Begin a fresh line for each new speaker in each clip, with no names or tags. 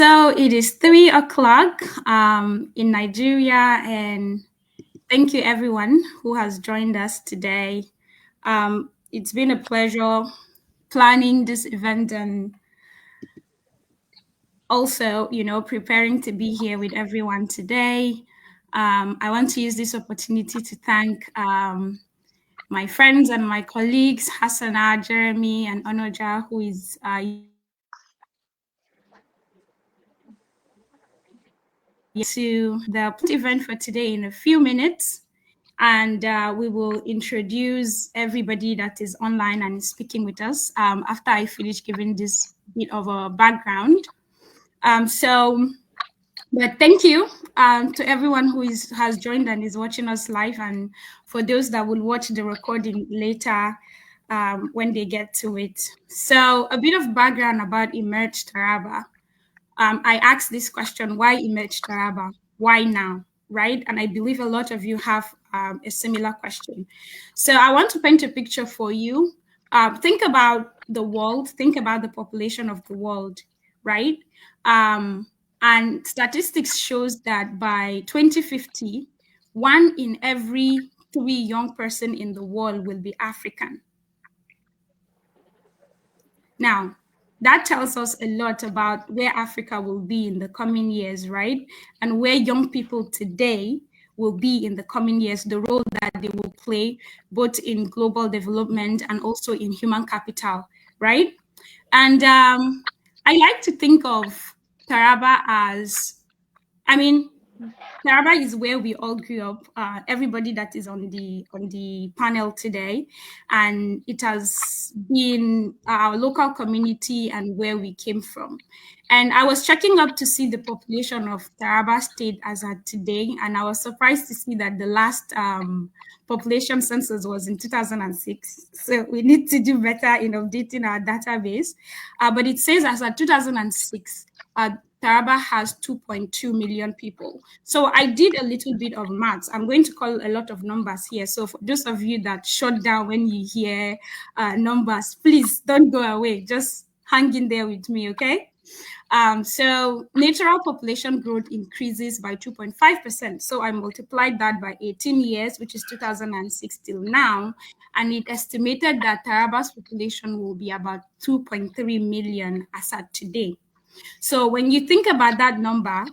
So it is 3 o'clock in Nigeria, and thank you everyone who has joined us today. It's been a pleasure planning this event and also, preparing to be here with everyone today. I want to use this opportunity to thank my friends and my colleagues, Hassana, Jeremy, and Onoja, who is to the event for today in a few minutes. And we will introduce everybody that is online and is speaking with us after I finish giving this bit of a background. But thank you to everyone who has joined and is watching us live, and for those that will watch the recording later when they get to it. So a bit of background about Emerge Taraba. I asked this question, why Emerge Taraba? Why now, right? And I believe a lot of you have a similar question. So I want to paint a picture for you. Think about the world, think about the population of the world, right? And statistics shows that by 2050, 1 in every 3 young person in the world will be African. Now, that tells us a lot about where Africa will be in the coming years, right? And where young people today will be in the coming years, the role that they will play both in global development and also in human capital, right? And I like to think of Taraba as, Taraba is where we all grew up. Everybody that is on the panel today, and it has been our local community and where we came from. And I was checking up to see the population of Taraba State as at today, and I was surprised to see that the last population census was in 2006. So we need to do better in updating our database. But it says as at 2006. Taraba has 2.2 million people. So I did a little bit of maths. I'm going to call a lot of numbers here. So for those of you that shut down when you hear numbers, please don't go away. Just hang in there with me, okay? So natural population growth increases by 2.5%. So I multiplied that by 18 years, which is 2006 till now. And it estimated that Taraba's population will be about 2.3 million as at today. So when you think about that number,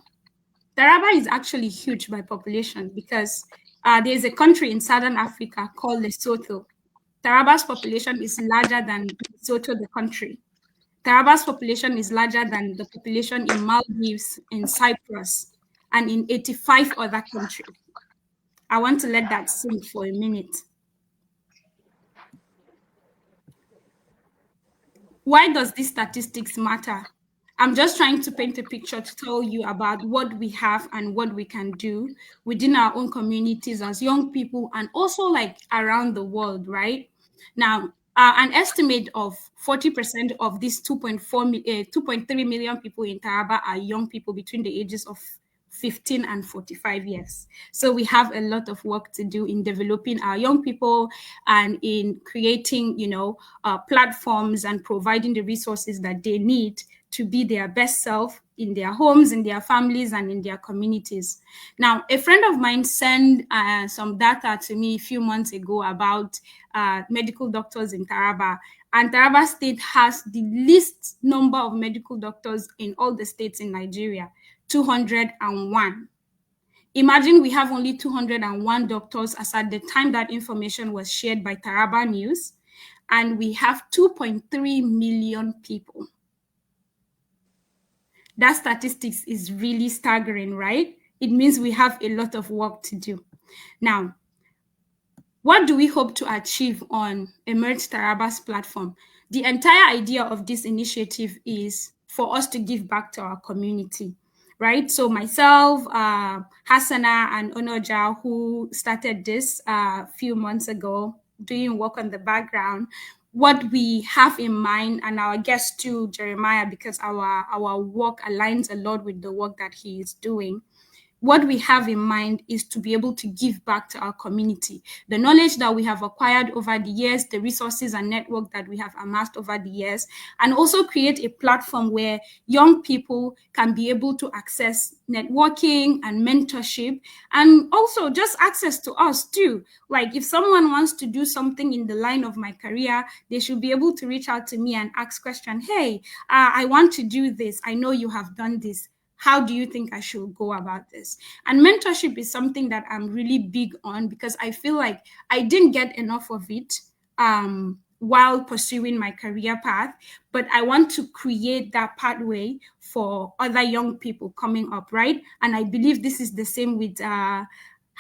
Taraba is actually huge by population because there's a country in Southern Africa called Lesotho. Taraba's population is larger than Lesotho, the country. Taraba's population is larger than the population in Maldives, in Cyprus, and in 85 other countries. I want to let that sink for a minute. Why does these statistics matter? I'm just trying to paint a picture to tell you about what we have and what we can do within our own communities as young people and also like around the world, right? Now, an estimate of 40% of these 2.3 million people in Taraba are young people between the ages of 15 and 45 years. So we have a lot of work to do in developing our young people and in creating, platforms and providing the resources that they need to be their best self in their homes, in their families, and in their communities. Now, a friend of mine sent some data to me a few months ago about medical doctors in Taraba. And Taraba State has the least number of medical doctors in all the states in Nigeria, 201. Imagine we have only 201 doctors as at the time that information was shared by Taraba News, and we have 2.3 million people. That statistics is really staggering, right? It means we have a lot of work to do. Now, what do we hope to achieve on Emerge Taraba's platform? The entire idea of this initiative is for us to give back to our community, right? So myself, Hassana and Onoja, who started this a few months ago, doing work on the background, what we have in mind, and our guest too, Jeremiah, because our work aligns a lot with the work that he is doing, what we have in mind is to be able to give back to our community. The knowledge that we have acquired over the years, the resources and network that we have amassed over the years, and also create a platform where young people can be able to access networking and mentorship, and also just access to us too. Like if someone wants to do something in the line of my career, they should be able to reach out to me and ask question, hey, I want to do this. I know you have done this. How do you think I should go about this? And mentorship is something that I'm really big on, because I feel like I didn't get enough of it while pursuing my career path, but I want to create that pathway for other young people coming up, right? And I believe this is the same with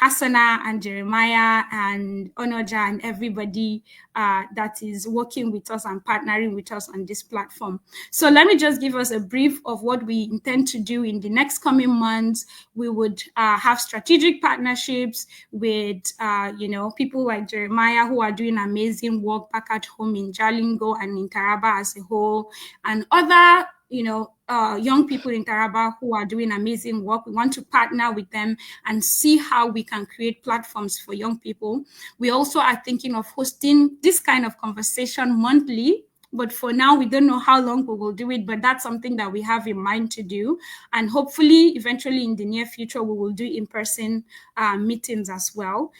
Hassana and Jeremiah and Onoja and everybody that is working with us and partnering with us on this platform. So let me just give us a brief of what we intend to do in the next coming months. We would have strategic partnerships with, people like Jeremiah, who are doing amazing work back at home in Jalingo and in Taraba as a whole, and other young people in Taraba who are doing amazing work. We want to partner with them and see how we can create platforms for young people. We also are thinking of hosting this kind of conversation monthly, but for now, we don't know how long we will do it, but that's something that we have in mind to do. And hopefully, eventually in the near future, we will do in-person meetings as well.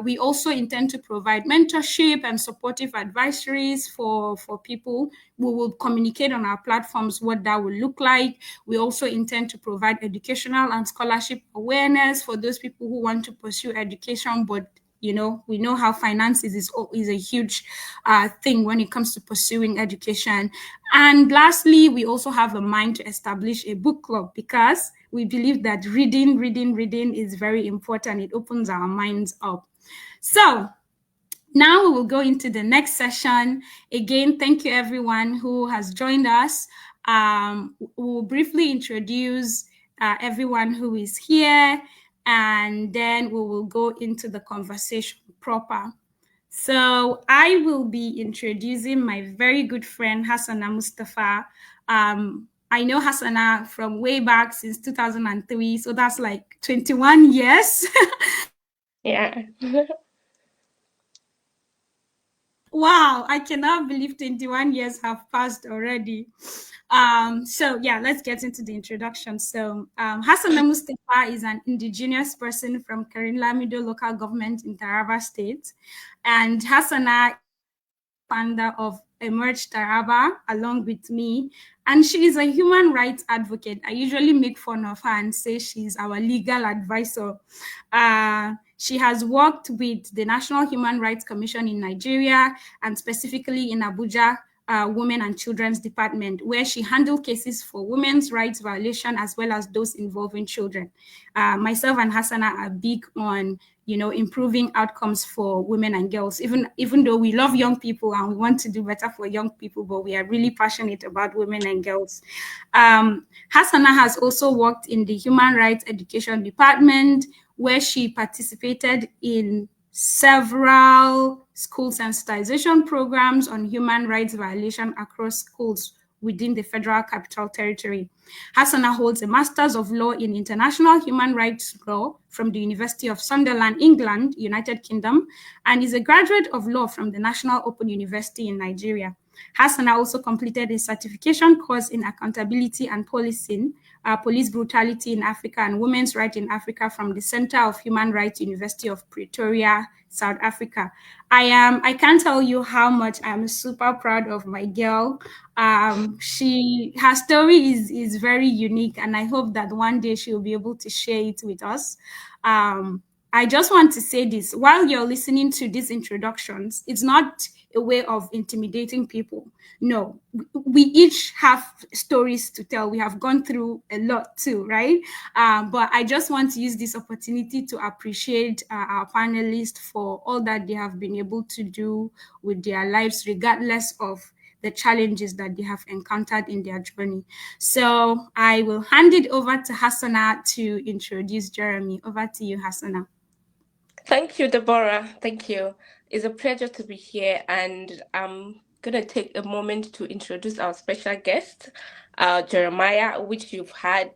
We also intend to provide mentorship and supportive advisories for people. We will communicate on our platforms what that will look like. We also intend to provide educational and scholarship awareness for those people who want to pursue education, but we know how finances is a huge thing when it comes to pursuing education. And lastly, we also have a mind to establish a book club, because we believe that reading is very important. It opens our minds up. So now we will go into the next session. Again, thank you everyone who has joined us. We'll briefly introduce everyone who is here, and then we will go into the conversation proper. So I will be introducing my very good friend, Hassana Mustafa. I know Hassana from way back since 2003, so that's like 21 years.
Yeah.
Wow, I cannot believe 21 years have passed already. So yeah, let's get into the introduction. So Hassana Mustafa is an indigenous person from Karin Lamido local government in Taraba State. And Hassana, founder of Emerge Taraba, along with me. And she is a human rights advocate. I usually make fun of her and say she's our legal advisor. She has worked with the National Human Rights Commission in Nigeria, and specifically in Abuja Women and Children's Department, where she handled cases for women's rights violation as well as those involving children. Myself and Hassana are big on improving outcomes for women and girls, even though we love young people and we want to do better for young people, but we are really passionate about women and girls. Hassana has also worked in the Human Rights Education Department, where she participated in several school sensitization programs on human rights violation across schools within the Federal Capital Territory. Hassana holds a Master's of Law in International Human Rights Law from the University of Sunderland, England, United Kingdom, and is a graduate of law from the National Open University in Nigeria. Hassana also completed a certification course in accountability and policing, police brutality in Africa and women's rights in Africa from the Center of Human Rights, University of Pretoria, South Africa. I can't tell you how much I'm super proud of my girl. Her story is very unique, and I hope that one day she'll be able to share it with us. I just want to say this, while you're listening to these introductions, it's not a way of intimidating people. No, we each have stories to tell. We have gone through a lot too, right? But I just want to use this opportunity to appreciate our panelists for all that they have been able to do with their lives, regardless of the challenges that they have encountered in their journey. So I will hand it over to Hassana to introduce Jeremy. Over to you, Hassana.
Thank you, Deborah. Thank you. It's a pleasure to be here, and I'm gonna take a moment to introduce our special guest, Jeremiah, which you've had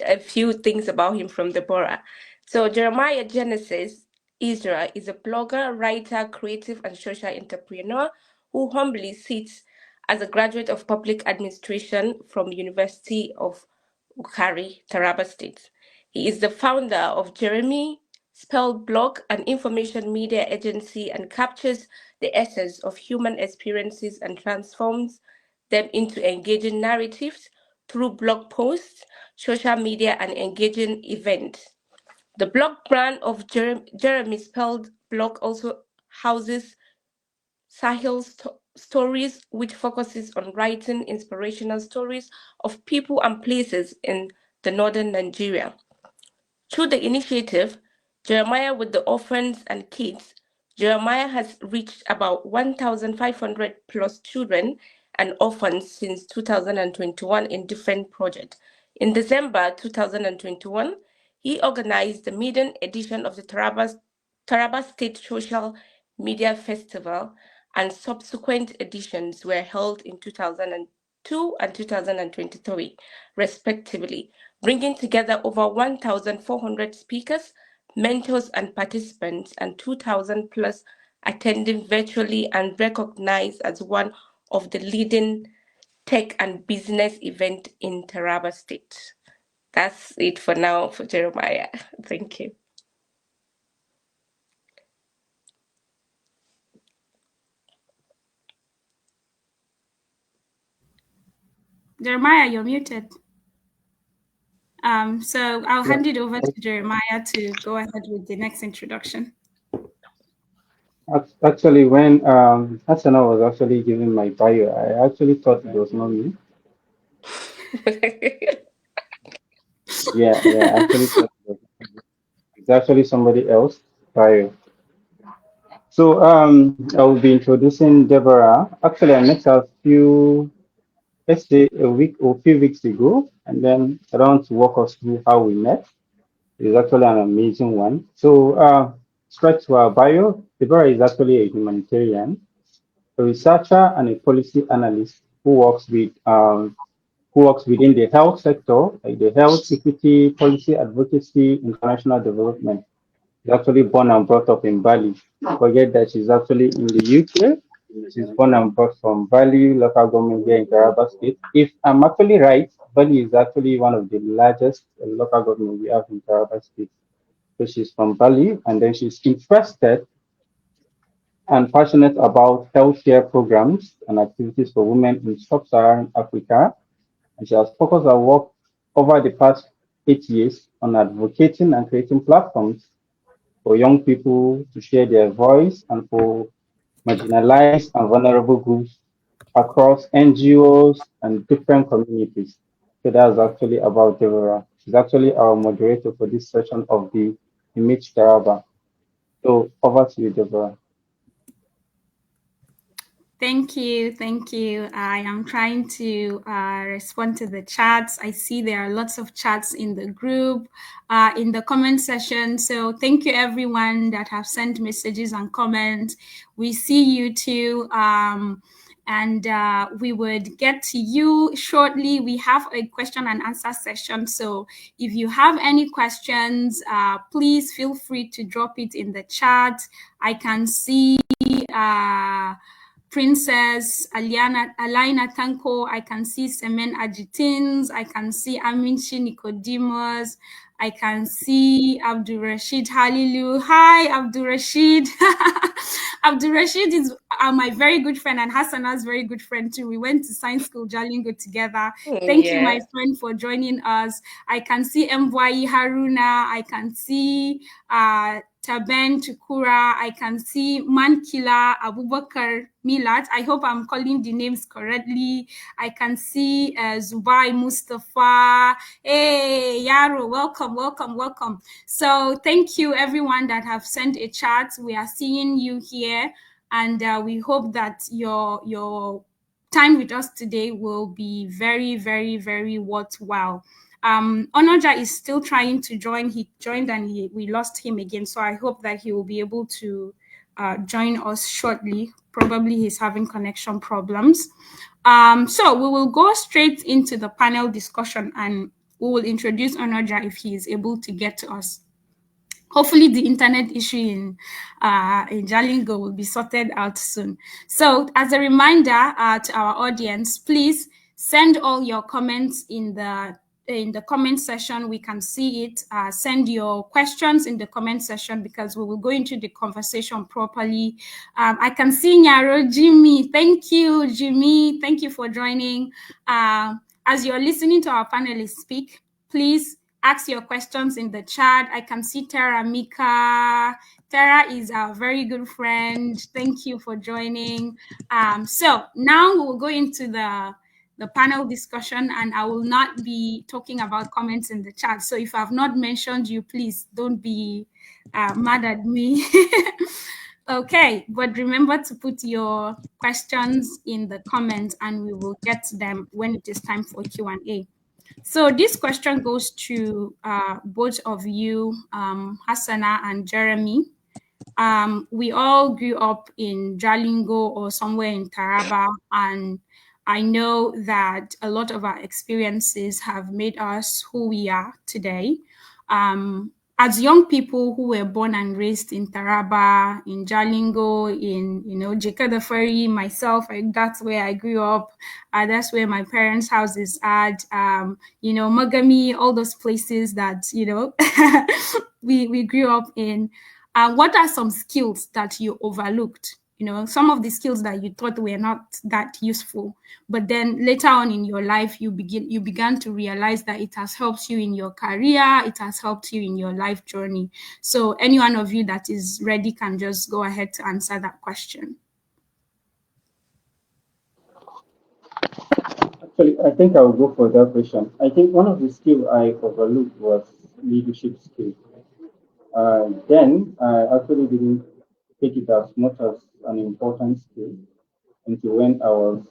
a few things about him from Deborah. So Jeremiah Genesis Ezra is a blogger, writer, creative, and social entrepreneur who humbly sits as a graduate of public administration from University of Ukari, Taraba State. He is the founder of Jeremy Spell Blog, an information media agency, and captures the essence of human experiences and transforms them into engaging narratives through blog posts, social media, and engaging events. The blog brand of Jeremy Spelled Blog also houses Sahil Stories, which focuses on writing inspirational stories of people and places in the northern Nigeria. Through the initiative, Jeremiah with the Orphans and Kids, Jeremiah has reached about 1,500 plus children and orphans since 2021 in different projects. In December 2021, he organized the maiden edition of the Taraba State Social Media Festival, and subsequent editions were held in 2002 and 2023, respectively, bringing together over 1,400 speakers, mentors, and participants, and 2,000 plus attending virtually, and recognized as one of the leading tech and business event in Taraba State. That's it for now for Jeremiah. Thank you.
Jeremiah, you're muted. So I'll
Yeah.
hand it over to Jeremiah to go ahead with the next introduction.
Actually, when Hasana was actually giving my bio, I actually thought it was not me. Yeah, I actually thought it's actually somebody else bio. So I will be introducing Deborah. Actually, I met her a few, let's say a week or a few weeks ago, and then I want to walk us through how we met. It's actually an amazing one. So straight to our bio, Deborah is actually a humanitarian, a researcher, and a policy analyst who works within the health sector, like the health equity, policy advocacy, international development. She's actually born and brought up in Bali. Forget that she's actually in the UK. She's born and brought from Bali, local government here in Taraba State. If I'm actually right, Bali is actually one of the largest local government we have in Taraba State. So she's from Bali, and then she's interested and passionate about healthcare programs and activities for women in sub-Saharan Africa, and she has focused her work over the past 8 years on advocating and creating platforms for young people to share their voice and for marginalized and vulnerable groups across NGOs and different communities. So that's actually about Deborah. She's actually our moderator for this session of the Image Taraba. So over to you, Deborah.
Thank you. Thank you. I am trying to respond to the chats. I see there are lots of chats in the group, in the comment section. So thank you, everyone that have sent messages and comments. We see you too. And we would get to you shortly. We have a question and answer session. So if you have any questions, please feel free to drop it in the chat. I can see Princess Alina Tanko, I can see Semen Ajitins, I can see Aminchi Nicodemus, I can see Abdul Rashid Halilu. Hi, Abdul Rashid. Abdul Rashid is my very good friend and Hassana's very good friend too. We went to science school Jalingo together. Thank you, my
Yeah.
friend, for joining us. I can see Mbwayi Haruna. I can see Taben Chukura. I can see Mankila Abubakar Milat. I hope I'm calling the names correctly. I can see Zubai Mustafa. Hey, Yaro, welcome, welcome, welcome. So thank you, everyone that have sent a chat. We are seeing you here, and we hope that your time with us today will be very, very, very worthwhile. Onoja is still trying to join. He joined and we lost him again. So I hope that he will be able to join us shortly. Probably he's having connection problems. So we will go straight into the panel discussion, and will introduce Onoja if he is able to get to us. Hopefully the internet issue in Jalingo will be sorted out soon. So as a reminder to our audience, please send all your comments in the comment section. We can see it. Send your questions in the comment section because we will go into the conversation properly. I can see Nyaro Jimmy. Thank you, Jimmy. Thank you for joining. As you're listening to our panelists speak, please ask your questions in the chat. I can see Tara Mika. Tara is our very good friend. Thank you for joining. So now we will go into the panel discussion, and I will not be talking about comments in the chat. So if I've not mentioned you, please don't be mad at me. Okay, but remember to put your questions in the comments and we will get to them when it is time for Q&A. So this question goes to both of you, Hassana and Jeremy. We all grew up in Jalingo or somewhere in Taraba, and I know that a lot of our experiences have made us who we are today. As young people who were born and raised in Taraba, in Jalingo, in Jeka the Ferry, myself, that's where I grew up. That's where my parents' house is at. Magami, all those places that we grew up in. What are some skills that you overlooked? Some of the skills that you thought were not that useful, but then later on in your life, you began to realize that it has helped you in your career, it has helped you in your life journey. So any one of you that is ready can just go ahead to answer that question.
Actually, I think I will go for that question. I think one of the skills I overlooked was leadership skills. Then I actually didn't take it as much as an important skill until when I was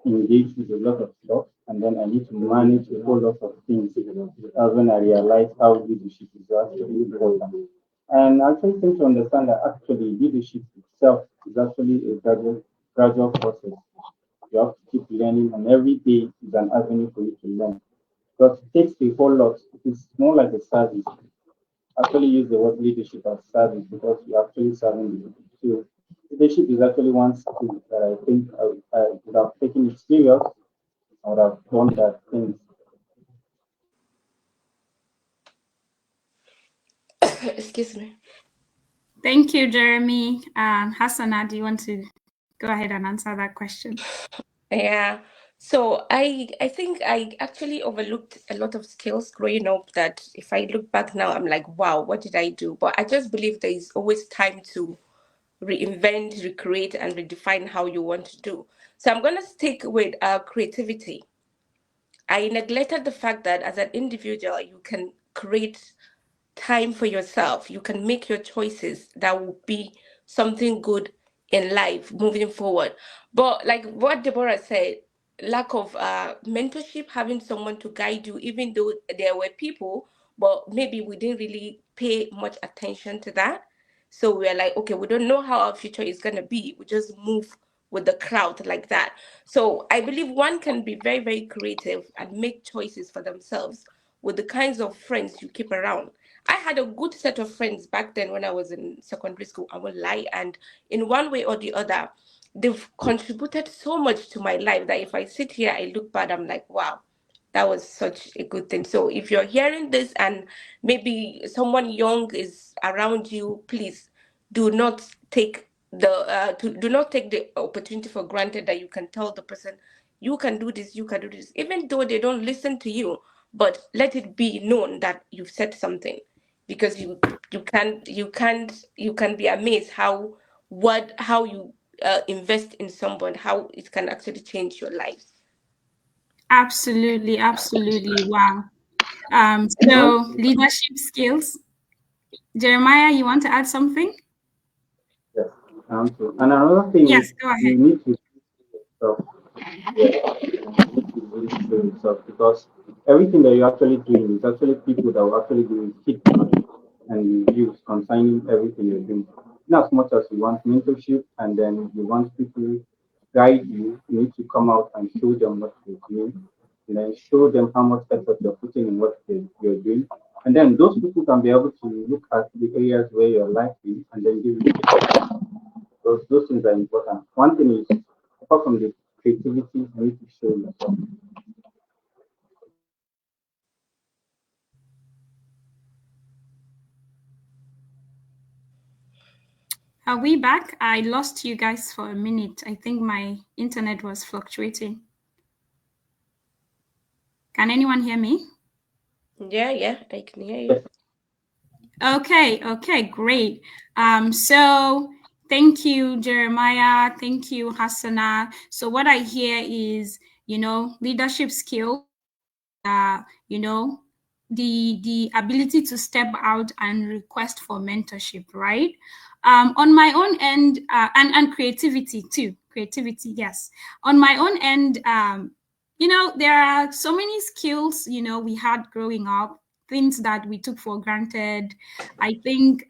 engaged with a lot of stuff, and then I need to manage a whole lot of things. That's when I realized how leadership is actually important. And I actually came to understand that actually leadership itself is actually a gradual process. You have to keep learning, and every day is an avenue for you to learn. Because it takes a whole lot. It's more like a service. Actually use the word leadership as service because you're actually serving the people. So leadership is actually one skill that I think I would have taken it serious. I would have done that thing.
Excuse me.
Thank you, Jeremy. Hassana, do you want to go ahead and answer that question?
Yeah. So I think I actually overlooked a lot of skills growing up that if I look back now, I'm like, wow, what did I do? But I just believe there is always time to reinvent, recreate, and redefine how you want to do. So I'm going to stick with creativity. I neglected the fact that as an individual, you can create time for yourself. You can make your choices that will be something good in life moving forward. But like what Deborah said, lack of mentorship, having someone to guide you, even though there were people, but maybe we didn't really pay much attention to that. So we're like, okay, we don't know how our future is going to be. We just move with the crowd like that. So I believe one can be very, very creative and make choices for themselves with the kinds of friends you keep around. I had a good set of friends back then when I was in secondary school, I won't lie. And in one way or the other, they've contributed so much to my life that if I sit here, I look back, I'm like, wow, that was such a good thing. So if you're hearing this and maybe someone young is around you, please do not take do not take the opportunity for granted that you can tell the person you can do this, you can do this, even though they don't listen to you. But let it be known that you've said something, because you can be amazed how you invest in someone, how it can actually change your life.
Absolutely, absolutely. Wow.
Well,
So leadership skills. Jeremiah, you want to add something?
yes, and another thing is
Yes, go
you
ahead.
need to yourself. Yeah, you need to really show yourself because everything that you're actually doing is actually people that will actually do feedback and reviews concerning everything you're doing. In as much as you want mentorship and then you want people to guide you, you need to come out and show them what you're doing. and then show them how much effort you're putting in what you're doing. And then those people can be able to look at the areas where you're lacking and then give you feedback. Those things are important. One thing is, apart from the creativity, you need to show yourself.
Are we back? I lost you guys for a minute. I think my internet was fluctuating. Can anyone hear me?
Yeah, I can hear you.
Yes.
Okay, great. So thank you, Jeremiah. Thank you, Hassana. So what I hear is, leadership skills and the ability to step out and request for mentorship, right? On my own end, and creativity too. Creativity, yes. On my own end, there are so many skills, we had growing up, things that we took for granted. I think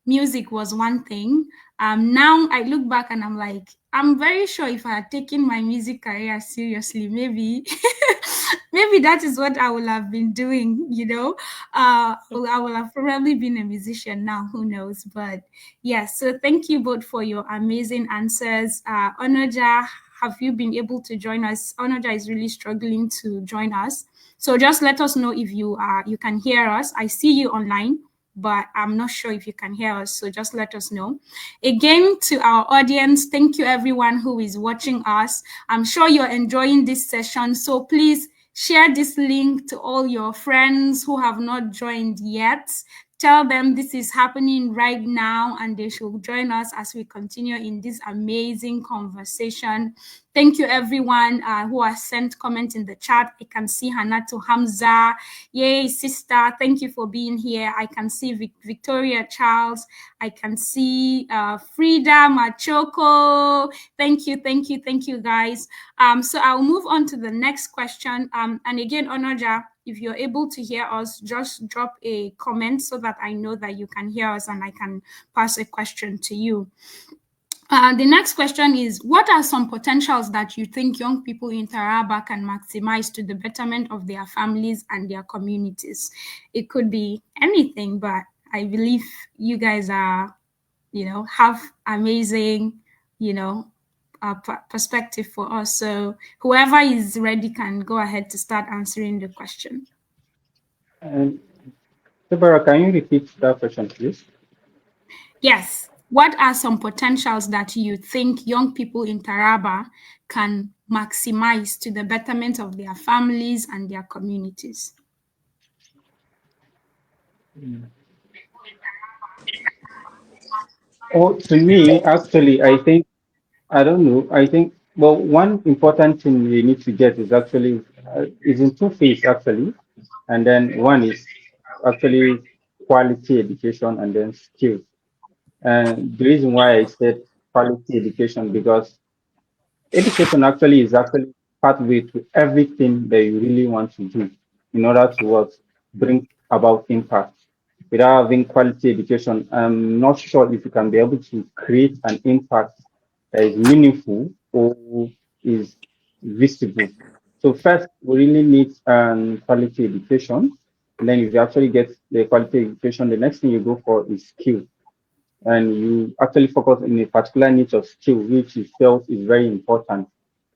music was one thing. Now I look back and I'm like, I'm very sure if I had taken my music career seriously, maybe maybe that is what I would have been doing, I will have probably been a musician now, who knows? But yes, so thank you both for your amazing answers. Onoja, have you been able to join us? Onoja is really struggling to join us. So just let us know if you can hear us. I see you online, but I'm not sure if you can hear us. So just let us know. Again, to our audience, thank you everyone who is watching us. I'm sure you're enjoying this session. So please share this link to all your friends who have not joined yet. Tell them this is happening right now and they should join us as we continue in this amazing conversation. Thank you, everyone who has sent comments in the chat. I can see Hanato Hamza. Yay, sister. Thank you for being here. I can see Victoria Charles. I can see Frida Machoko. Thank you, guys. So I'll move on to the next question. And again, Onoja, if you're able to hear us, just drop a comment so that I know that you can hear us and I can pass a question to you. The next question is, what are some potentials that you think young people in Taraba can maximize to the betterment of their families and their communities? It could be anything, but I believe you guys are, have amazing, perspective for us. So whoever is ready can go ahead to start answering the question.
And Deborah, can you repeat that question, please?
Yes. What are some potentials that you think young people in Taraba can maximize to the betterment of their families and their communities?
Oh, to me, actually, I think, I don't know. I think, well, one important thing we need to get is actually, is in two phase actually. And then one is actually quality education and then skills. And the reason why I said quality education, because education actually is actually pathway to everything that you really want to do in order to what bring about impact. Without having quality education, I'm not sure if you can be able to create an impact that is meaningful or is visible. So first, we really need quality education. And then if you actually get the quality education, the next thing you go for is skill, and you actually focus on a particular niche of skill which you felt is very important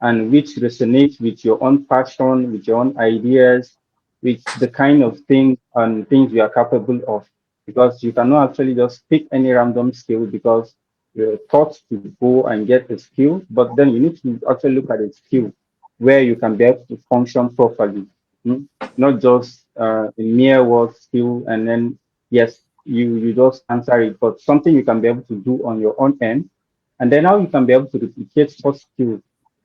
and which resonates with your own passion, with your own ideas, with the kind of thing and things you are capable of. Because you cannot actually just pick any random skill because you're taught to go and get a skill, but then you need to actually look at a skill where you can be able to function properly, mm? Not just a mere word skill and then yes, you just answer it, but something you can be able to do on your own end, and then how you can be able to replicate such skills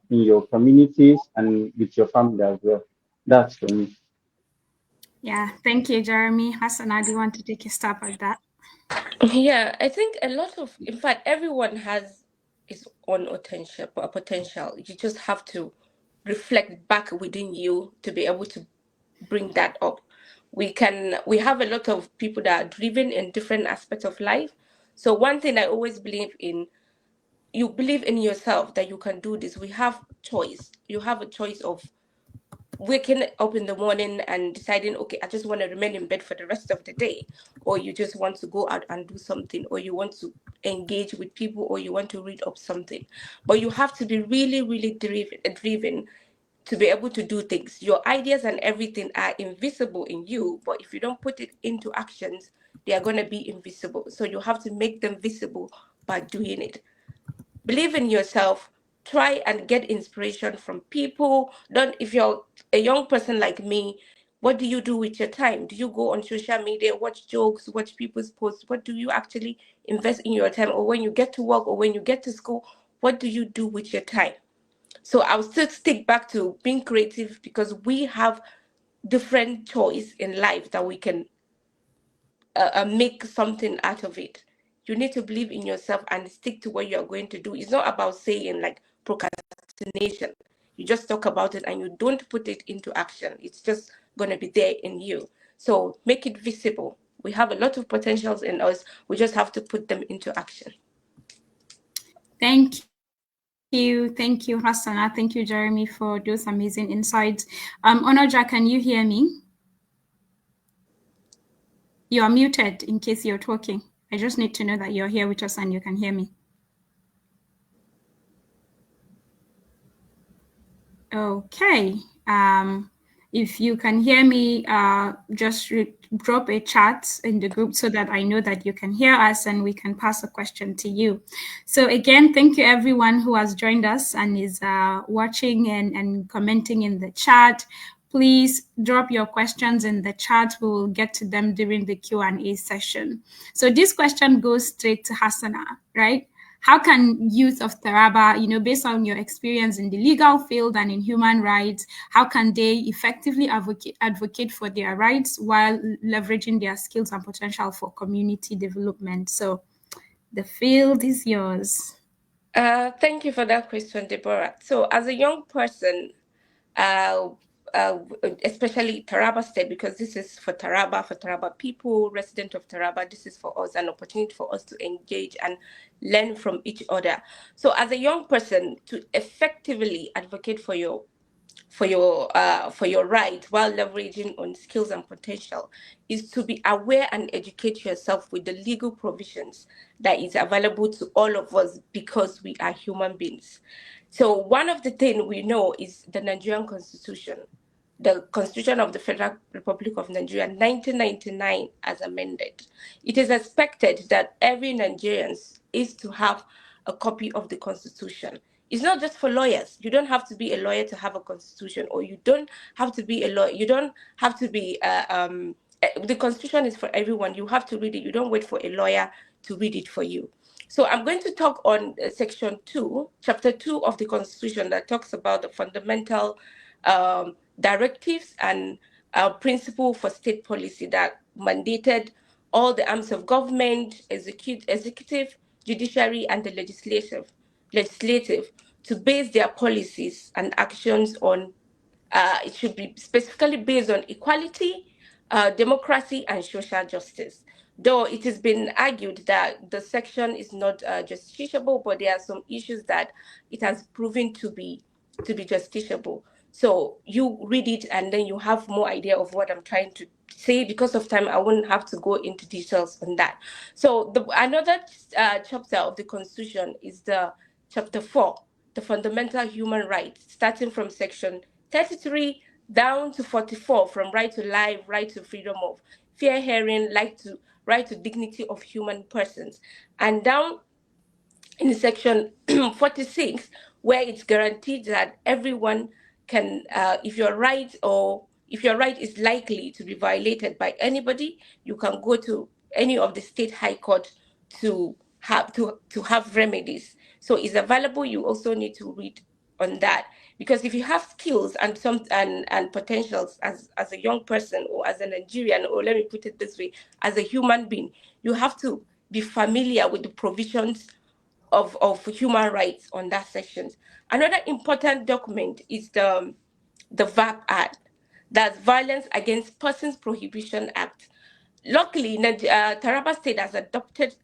in your communities and with your family as well. That's for me.
Yeah, thank you, Jeremy. Hassana, do you want to take a stab at that?
Yeah, I think a lot of, in fact, everyone has his own potential. You just have to reflect back within you to be able to bring that up. We have a lot of people that are driven in different aspects of life. So one thing I always believe in, you believe in yourself that you can do this. We have choice. You have a choice of waking up in the morning and deciding, okay, I just want to remain in bed for the rest of the day, or you just want to go out and do something, or you want to engage with people, or you want to read up something. But you have to be really, really driven to be able to do things. Your ideas and everything are invisible in you, but if you don't put it into actions, they are going to be invisible. So you have to make them visible by doing it. Believe in yourself. Try and get inspiration from people. Don't, if you're a young person like me, what do you do with your time? Do you go on social media, watch jokes, watch people's posts? What do you actually invest in your time? Or when you get to work or when you get to school, what do you do with your time? So I'll still stick back to being creative, because we have different choice in life that we can make something out of it. You need to believe in yourself and stick to what you're going to do. It's not about saying like procrastination. You just talk about it and you don't put it into action. It's just going to be there in you. So make it visible. We have a lot of potentials in us. We just have to put them into action.
Thank you, Hassana. Thank you, Jeremy, for those amazing insights. Onoja, can you hear me? You are muted in case you're talking. I just need to know that you're here with us and you can hear me. Okay. If you can hear me, just drop a chat in the group so that I know that you can hear us and we can pass a question to you. So again, thank you everyone who has joined us and is watching and commenting in the chat. Please drop your questions in the chat. We will get to them during the Q&A session. So this question goes straight to Hassana, right? How can youth of Taraba, based on your experience in the legal field and in human rights, how can they effectively advocate for their rights while leveraging their skills and potential for community development? So the field is yours.
Thank you for that question, Deborah. So as a young person, uh, especially Taraba State, because this is for Taraba people, resident of Taraba, this is for us an opportunity for us to engage and learn from each other. So as a young person, to effectively advocate for your right while leveraging on skills and potential is to be aware and educate yourself with the legal provisions that is available to all of us, because we are human beings. So one of the things we know is the Nigerian Constitution, the Constitution of the Federal Republic of Nigeria, 1999, as amended. It is expected that every Nigerian is to have a copy of the Constitution. It's not just for lawyers. You don't have to be a lawyer to have a Constitution, or you don't have to be a lawyer. You don't have to be. The Constitution is for everyone. You have to read it. You don't wait for a lawyer to read it for you. So I'm going to talk on section 2, chapter 2 of the Constitution, that talks about the fundamental directives and principle for state policy that mandated all the arms of government, executive, judiciary, and the legislative to base their policies and actions on, it should be specifically based on equality, democracy, and social justice. Though it has been argued that the section is not justiciable, but there are some issues that it has proven to be justiciable. So you read it and then you have more idea of what I'm trying to say. Because of time, I wouldn't have to go into details on that. So another chapter of the Constitution is the chapter 4, the fundamental human rights, starting from section 33 down to 44, from right to life, right to freedom of fair hearing, right to dignity of human persons, and down in section 46, where it's guaranteed that everyone can, if your right is likely to be violated by anybody, you can go to any of the state high court to have remedies. So it's available. You also need to read on that, because if you have skills and potentials as a young person, or as a Nigerian, or let me put it this way, as a human being, you have to be familiar with the provisions of human rights on that section. Another important document is the VAP Act, that's Violence Against Persons Prohibition Act. Luckily, Taraba State has adopted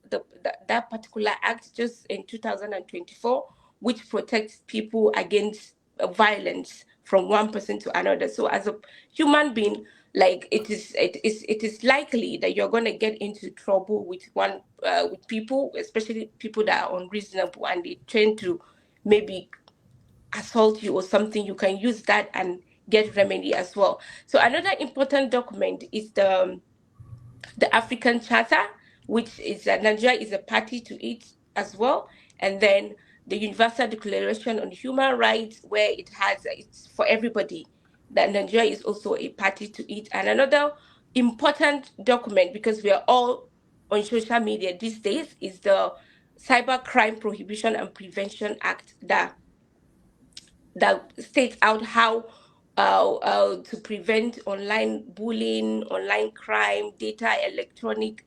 that particular act just in 2024, which protects people against violence from one person to another. So as a human being, like it is likely that you're going to get into trouble with with people, especially people that are unreasonable, and they tend to maybe assault you or something. You can use that and get remedy as well. So another important document is the African Charter, which is Nigeria is a party to it as well, and then the Universal Declaration on Human Rights, where it's for everybody. That Nigeria is also a party to it, and another important document, because we are all on social media these days, is the Cyber Crime Prohibition and Prevention Act, that states out how to prevent online bullying, online crime, data electronic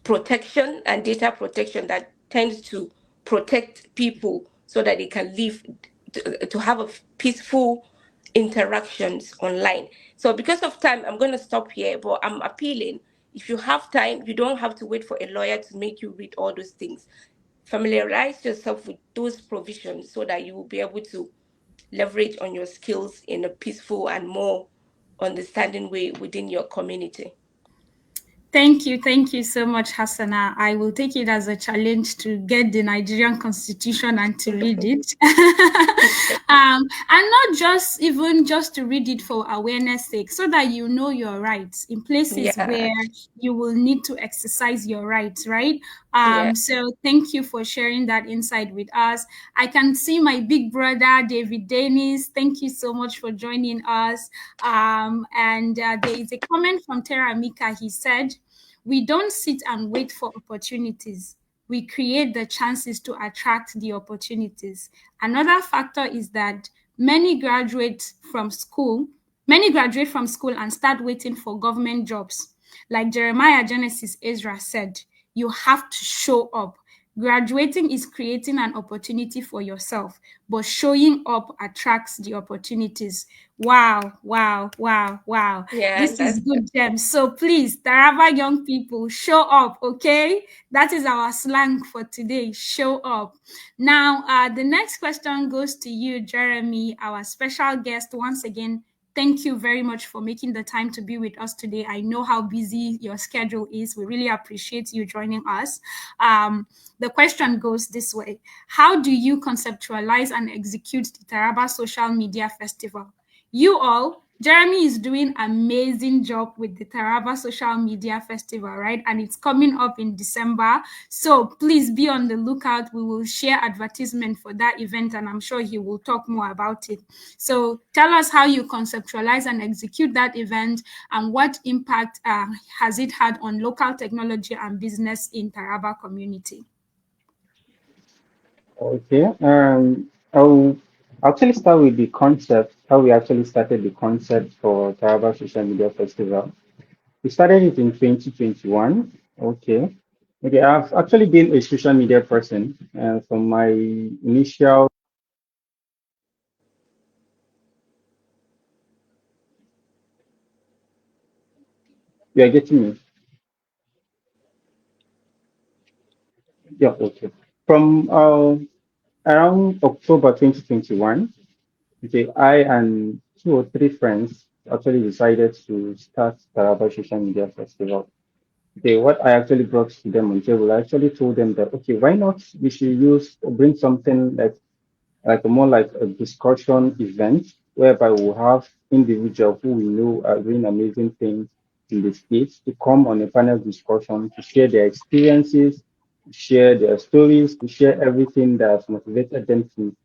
protection, and data protection that tends to protect people so that they can live to have a peaceful interactions online. So because of time, I'm going to stop here, but I'm appealing, if you have time, you don't have to wait for a lawyer to make you read all those things. Familiarize yourself with those provisions so that you will be able to leverage on your skills in a peaceful and more understanding way within your community.
Thank you so much, Hassana. I will take it as a challenge to get the Nigerian Constitution and to read it. And not just even just to read it for awareness sake, so that you know your rights in places
Yeah,
where you will need to exercise your rights, right?
yeah,
So thank you for sharing that insight with us. I can see my big brother, David Denis. Thank you so much for joining us. And there is a comment from Tera Mika. He said, we don't sit and wait for opportunities. We create the chances to attract the opportunities. Another factor is that many graduate from school and start waiting for government jobs. Like Jeremiah Genesis Ezra said, you have to show up. Graduating is creating an opportunity for yourself, but showing up attracts the opportunities. Wow, wow, wow, wow.
yeah.
This is good gems. So please, Taraba young people, show up, okay? That is our slang for today. Show up. Now, the next question goes to you, Jeremy, our special guest. Once again, thank you very much for making the time to be with us today. I know how busy your schedule is. We really appreciate you joining us. The question goes this way: how do you conceptualize and execute the Taraba Social Media Festival? You all, Jeremy is doing amazing job with the Taraba Social Media Festival, right? And it's coming up in December. So please be on the lookout. We will share advertisement for that event, and I'm sure he will talk more about it. So tell us how you conceptualize and execute that event, and what impact has it had on local technology and business in Taraba community.
Okay. I'll actually start with the concept, how we actually started the concept for Taraba Social Media Festival. We started it in 2021. Okay. Okay, I've actually been a social media person from my initial. You are getting me? Yeah, okay. From around October 2021, okay, I and two or three friends actually decided to start Taraba Social Media Festival. Okay, what I actually brought to them on table, I actually told them that, okay, why not we should bring something like a more like a discussion event whereby we'll have individuals who we know are doing amazing things in the States to come on a panel discussion to share their experiences, to share their stories, to share everything that has motivated them to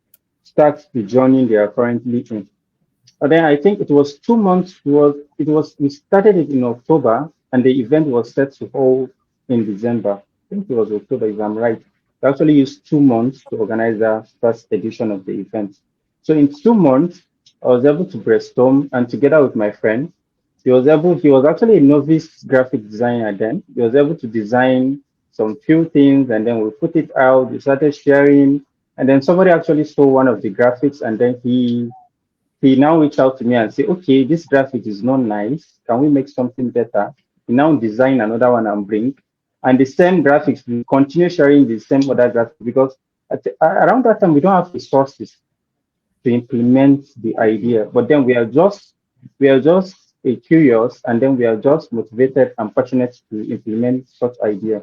start the journey they are currently in. And then I think it was 2 months. We started it in October, and the event was set to hold in December. I think it was October, if I'm right. We actually used 2 months to organize the first edition of the event. So in 2 months, I was able to brainstorm, and together with my friend, he was actually a novice graphic designer then. He was able to design some few things, and then we put it out. We started sharing, and then somebody actually saw one of the graphics, and then he now reached out to me and say, okay, this graphic is not nice. Can we make something better? He now design another one and bring. And the same graphics, we continue sharing the same other graphics because around that time, we don't have resources. to implement the idea. But then we are just curious, and then we are just motivated and passionate to implement such idea.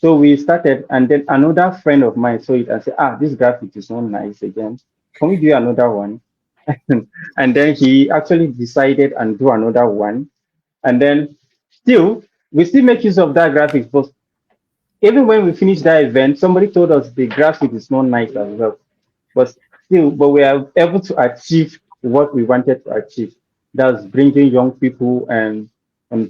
So we started, and then another friend of mine saw it and said, "Ah, this graphic is not nice again. Can we do another one?" And then he actually decided and do another one. And then still, we still make use of that graphic, but even when we finished that event, somebody told us the graphic is not nice as well. But still, but we are able to achieve what we wanted to achieve. That's bringing young people and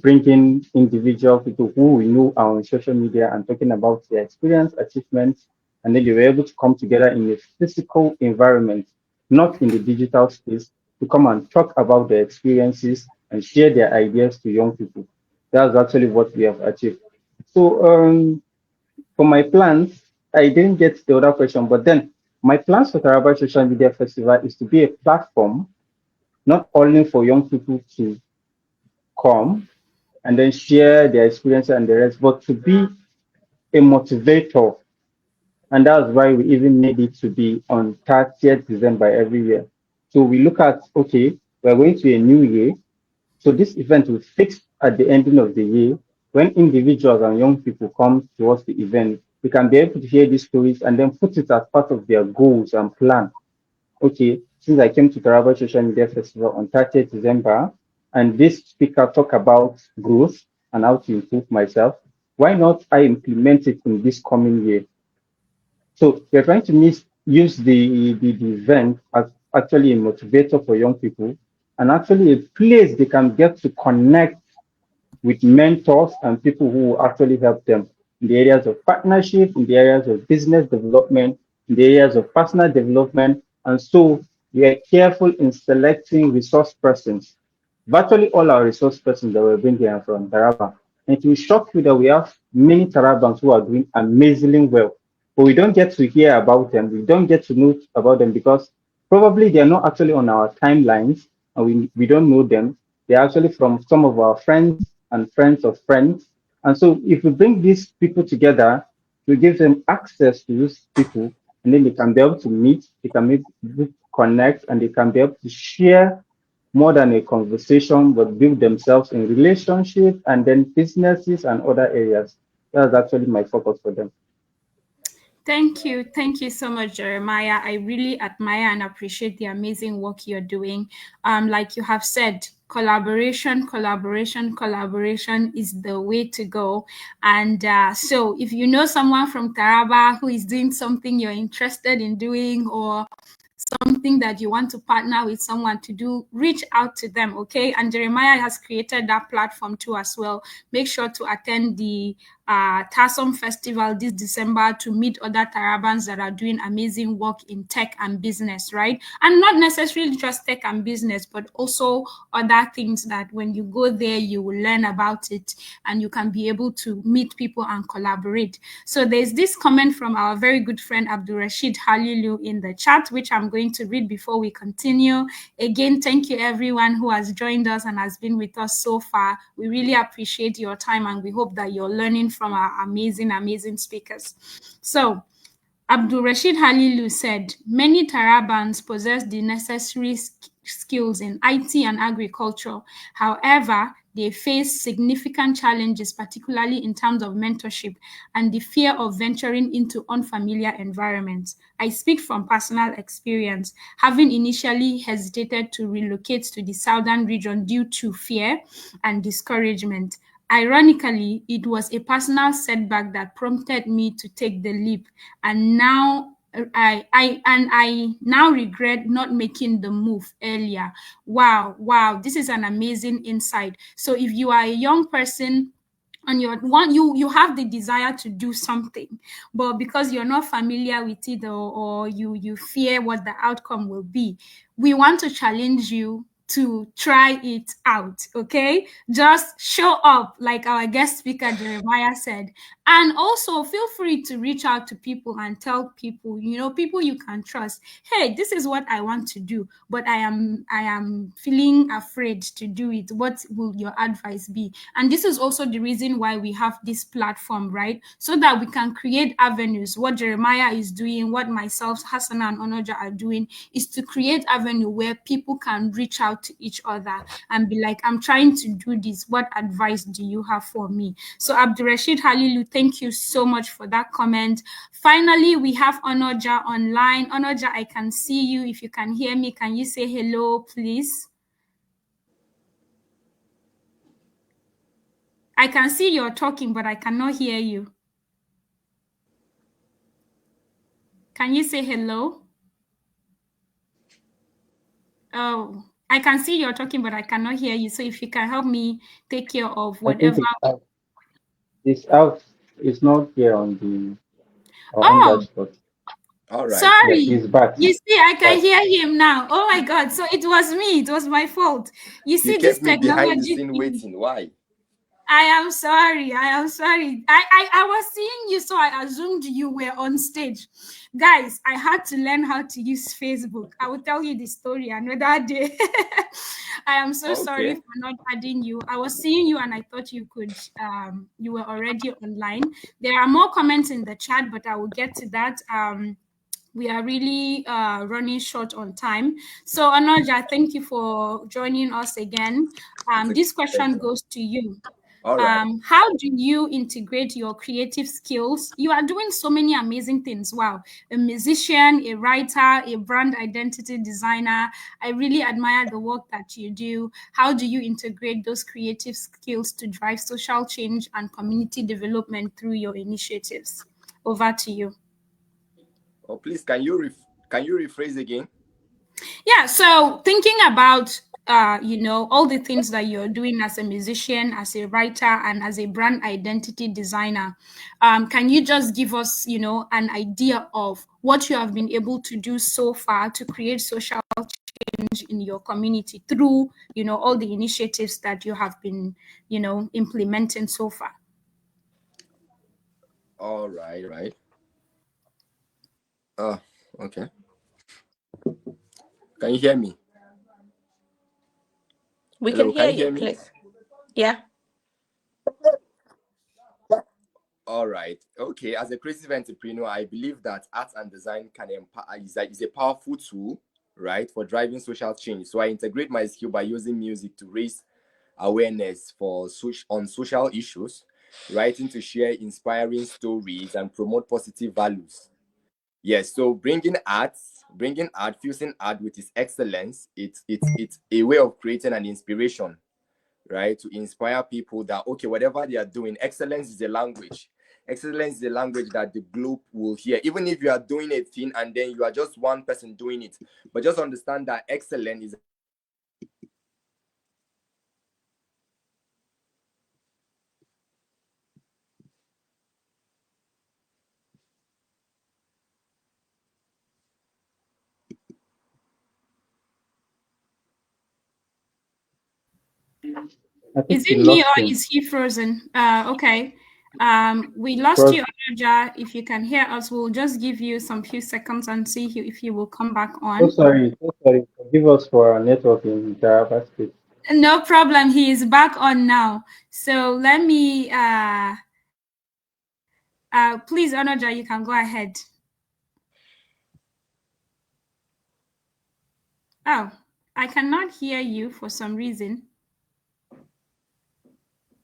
bringing individual people who we know are on social media and talking about their experience, achievements, and then they were able to come together in a physical environment, not in the digital space, to come and talk about their experiences and share their ideas to young people. That's actually what we have achieved. So for my plans, I didn't get the other question, but then my plans for Taraba Social Media Festival is to be a platform not only for young people to come and then share their experience and the rest, but to be a motivator. And that's why we even made it to be on 30th December every year. So we look at, okay, we're going to a new year. So this event will fix at the ending of the year. When individuals and young people come towards the event, we can be able to hear these stories and then put it as part of their goals and plan. Okay, since I came to Taraba Social Media Festival on 30th December, and this speaker talk about growth and how to improve myself, why not I implement it in this coming year? So we're trying to use the event as actually a motivator for young people and actually a place they can get to connect with mentors and people who will actually help them in the areas of partnership, in the areas of business development, in the areas of personal development. And so we are careful in selecting resource persons. Virtually all our resource persons that we're bringing are from Taraba. And it will shock you that we have many Tarabans who are doing amazingly well, but we don't get to hear about them. We don't get to know about them because probably they're not actually on our timelines and we don't know them. They're actually from some of our friends and friends of friends. And so if we bring these people together, we give them access to these people, and then they can be able to meet, they can connect, and they can be able to share more than a conversation, but build themselves in relationship and then businesses and other areas. That's actually my focus for them.
Thank you. Thank you so much, Jeremiah. I really admire and appreciate the amazing work you're doing. Like you have said, collaboration, collaboration, collaboration is the way to go. And so if you know someone from Taraba who is doing something you're interested in doing, or something that you want to partner with someone to do, reach out to them, okay? And Jeremiah has created that platform too as well. Make sure to attend the TASOM Festival this December to meet other Tarabans that are doing amazing work in tech and business, right? And not necessarily just tech and business, but also other things that when you go there, you will learn about it and you can be able to meet people and collaborate. So there's this comment from our very good friend Abdul Rashid Halilu in the chat, which I'm going to read before we continue. Again, thank you everyone who has joined us and has been with us so far. We really appreciate your time and we hope that you're learning from our amazing, amazing speakers. So Abdul Rashid Halilu said, many Tarabans possess the necessary skills in IT and agriculture. However, they face significant challenges, particularly in terms of mentorship and the fear of venturing into unfamiliar environments. I speak from personal experience, having initially hesitated to relocate to the southern region due to fear and discouragement. Ironically, it was a personal setback that prompted me to take the leap, and now I now regret not making the move earlier. Wow, this is an amazing insight. So if you are a young person and you have the desire to do something, but because you're not familiar with it, or you fear what the outcome will be, we want to challenge you to try it out. Okay, just show up, like our guest speaker Jeremiah said, And also feel free to reach out to people and tell people, people you can trust, hey, this is what I want to do, but I am feeling afraid to do it. What will your advice be? And this is also the reason why we have this platform, right? So that we can create avenues. What Jeremiah is doing, what myself, Hassan, and Onoja are doing is to create avenue where people can reach out to each other and be like, I'm trying to do this. What advice do you have for me? So Abdurrashid Halilu, thank you so much for that comment. Finally, we have Onoja online. Onoja, I can see you. If you can hear me, can you say hello, please? I can see you're talking, but I cannot hear you. Can you say hello? Oh, I can see you're talking, but I cannot hear you. So if you can help me take care of
I think
whatever.
it's out. It's not here on the on
Oh,
dashboard.
All right.
Yeah,
sorry.
he's back.
You see, I can
Back.
hear him now. Oh my God. So it was me. It was my fault. You
You
see, this
kept me behind the
technology
scene
thing.
waiting. Why?
I am sorry. I am sorry. I was seeing you, so I assumed you were on stage. Guys, I had to learn how to use Facebook. I will tell you the story another day. I am so sorry
Okay.
for not adding you. I was seeing you and I thought you were already online. There are more comments in the chat, but I will get to that. We are really running short on time. So Anoja, thank you for joining us again. This question goes to you.
All right.
How do you integrate your creative skills? You are doing so many amazing things. Wow. A musician, a writer, a brand identity designer. I really admire the work that you do. How do you integrate those creative skills to drive social change and community development through your initiatives? Over to you.
Oh, please, can you rephrase again?
Yeah, so thinking about all the things that you're doing as a musician, as a writer, and as a brand identity designer, can you just give us, an idea of what you have been able to do so far to create social change in your community through, all the initiatives that you have been, implementing so far?
All right, right. Oh, okay. Can you hear me?
We can
Hello, can
hear
you
you,
hear me?
please. Yeah.
All right. Okay. As a creative entrepreneur, I believe that art and design is a powerful tool, right, for driving social change. So I integrate my skill by using music to raise awareness on social issues, writing to share inspiring stories and promote positive values. Yes. So bringing art, fusing art with its excellence, it's a way of creating an inspiration, right? To inspire people that, okay, whatever they are doing, excellence is a language. Excellence is a language that the globe will hear. Even if you are doing a thing and then you are just one person doing it, but just understand that excellence is
I
Is
think we
it me
lost
or
him.
is he frozen? Okay. We lost
Because
you, Anuja. If you can hear us, we'll just give you some few seconds and see if you will come back
so
on.
sorry, so sorry. Forgive us for our network in Taraba State.
No problem. He is back on now. So let me please, Anuja, you can go ahead. Oh, I cannot hear you for some reason.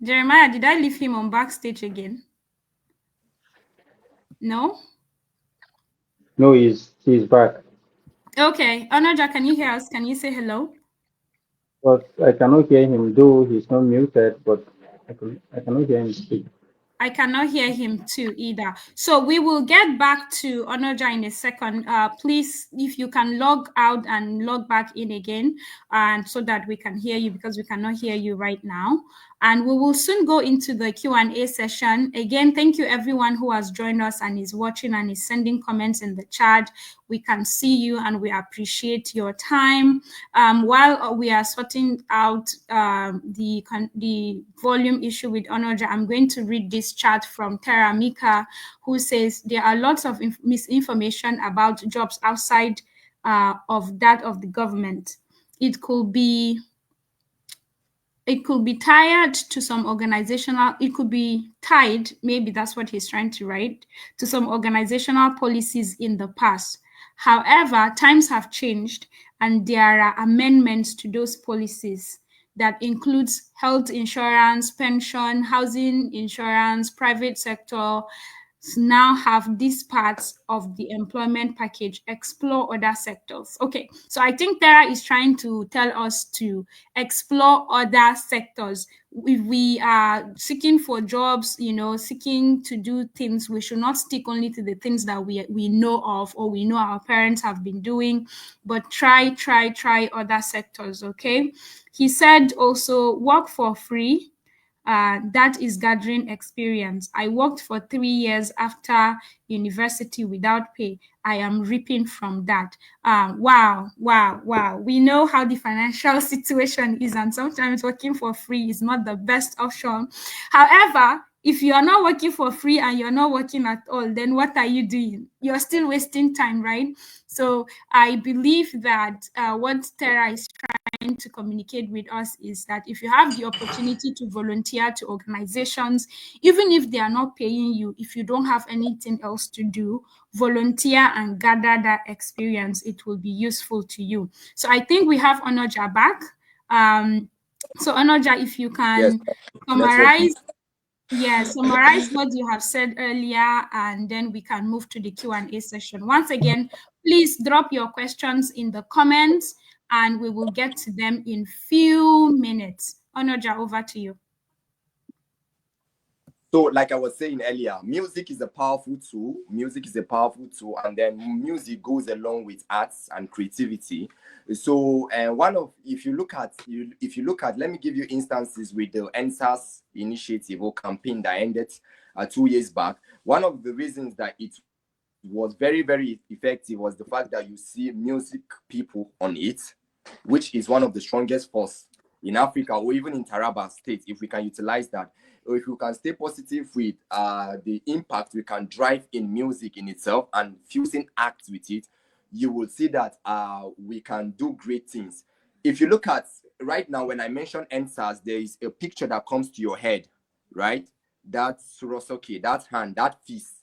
Jeremiah, did I leave him on backstage again? No?
No, he's back.
Okay. Anuja, can you hear us? Can you say hello?
But I cannot hear him, though he's not muted, but I cannot hear him speak.
I cannot hear him too either. So we will get back to Onoja in a second. Please, if you can log out and log back in again, and so that we can hear you, because we cannot hear you right now. And we will soon go into the Q&A session. Again, thank you everyone who has joined us and is watching and is sending comments in the chat. We can see you and we appreciate your time. While we are sorting out the volume issue with Onoja, I'm going to read this chat from Tara Mika, who says there are lots of misinformation about jobs outside of that of the government. It could be tied to some organizational, it could be tied, maybe that's what he's trying to write, to some organizational policies in the past. However, times have changed and there are amendments to those policies that includes health insurance, pension, housing insurance, private sector, now have these parts of the employment package, explore other sectors. Okay, so I think Tara is trying to tell us to explore other sectors. If we are seeking for jobs, seeking to do things, we should not stick only to the things that we know of or we know our parents have been doing, but try other sectors, okay? He said also work for free. That is gathering experience. I worked for 3 years after university without pay. I am reaping from that. Wow. We know how the financial situation is, and sometimes working for free is not the best option. However, if you are not working for free and you're not working at all, then what are you doing? You're still wasting time, right? So I believe that what Tara is trying to communicate with us is that if you have the opportunity to volunteer to organizations, even if they are not paying you, if you don't have anything else to do, volunteer and gather that experience. It will be useful to you. So I think we have Onoja back. So Onoja, if you can summarize. Yes, summarize what you have said earlier, and then we can move to the Q&A session. Once again, please drop your questions in the comments, and we will get to them in few minutes. Onoja, over to you.
So, like I was saying earlier, music is a powerful tool. And then music goes along with arts and creativity. So, if you look at, let me give you instances with the NSAS initiative or campaign that ended 2 years back. One of the reasons that it was very, very effective was the fact that you see music people on it, which is one of the strongest force in Africa or even in Taraba State, if we can utilize that. Or if you can stay positive with the impact we can drive in music in itself and fusing acts with it, you will see that we can do great things. If you look at right now, when I mention NSAS, there is a picture that comes to your head, right? That Surosoke, that hand, that fist.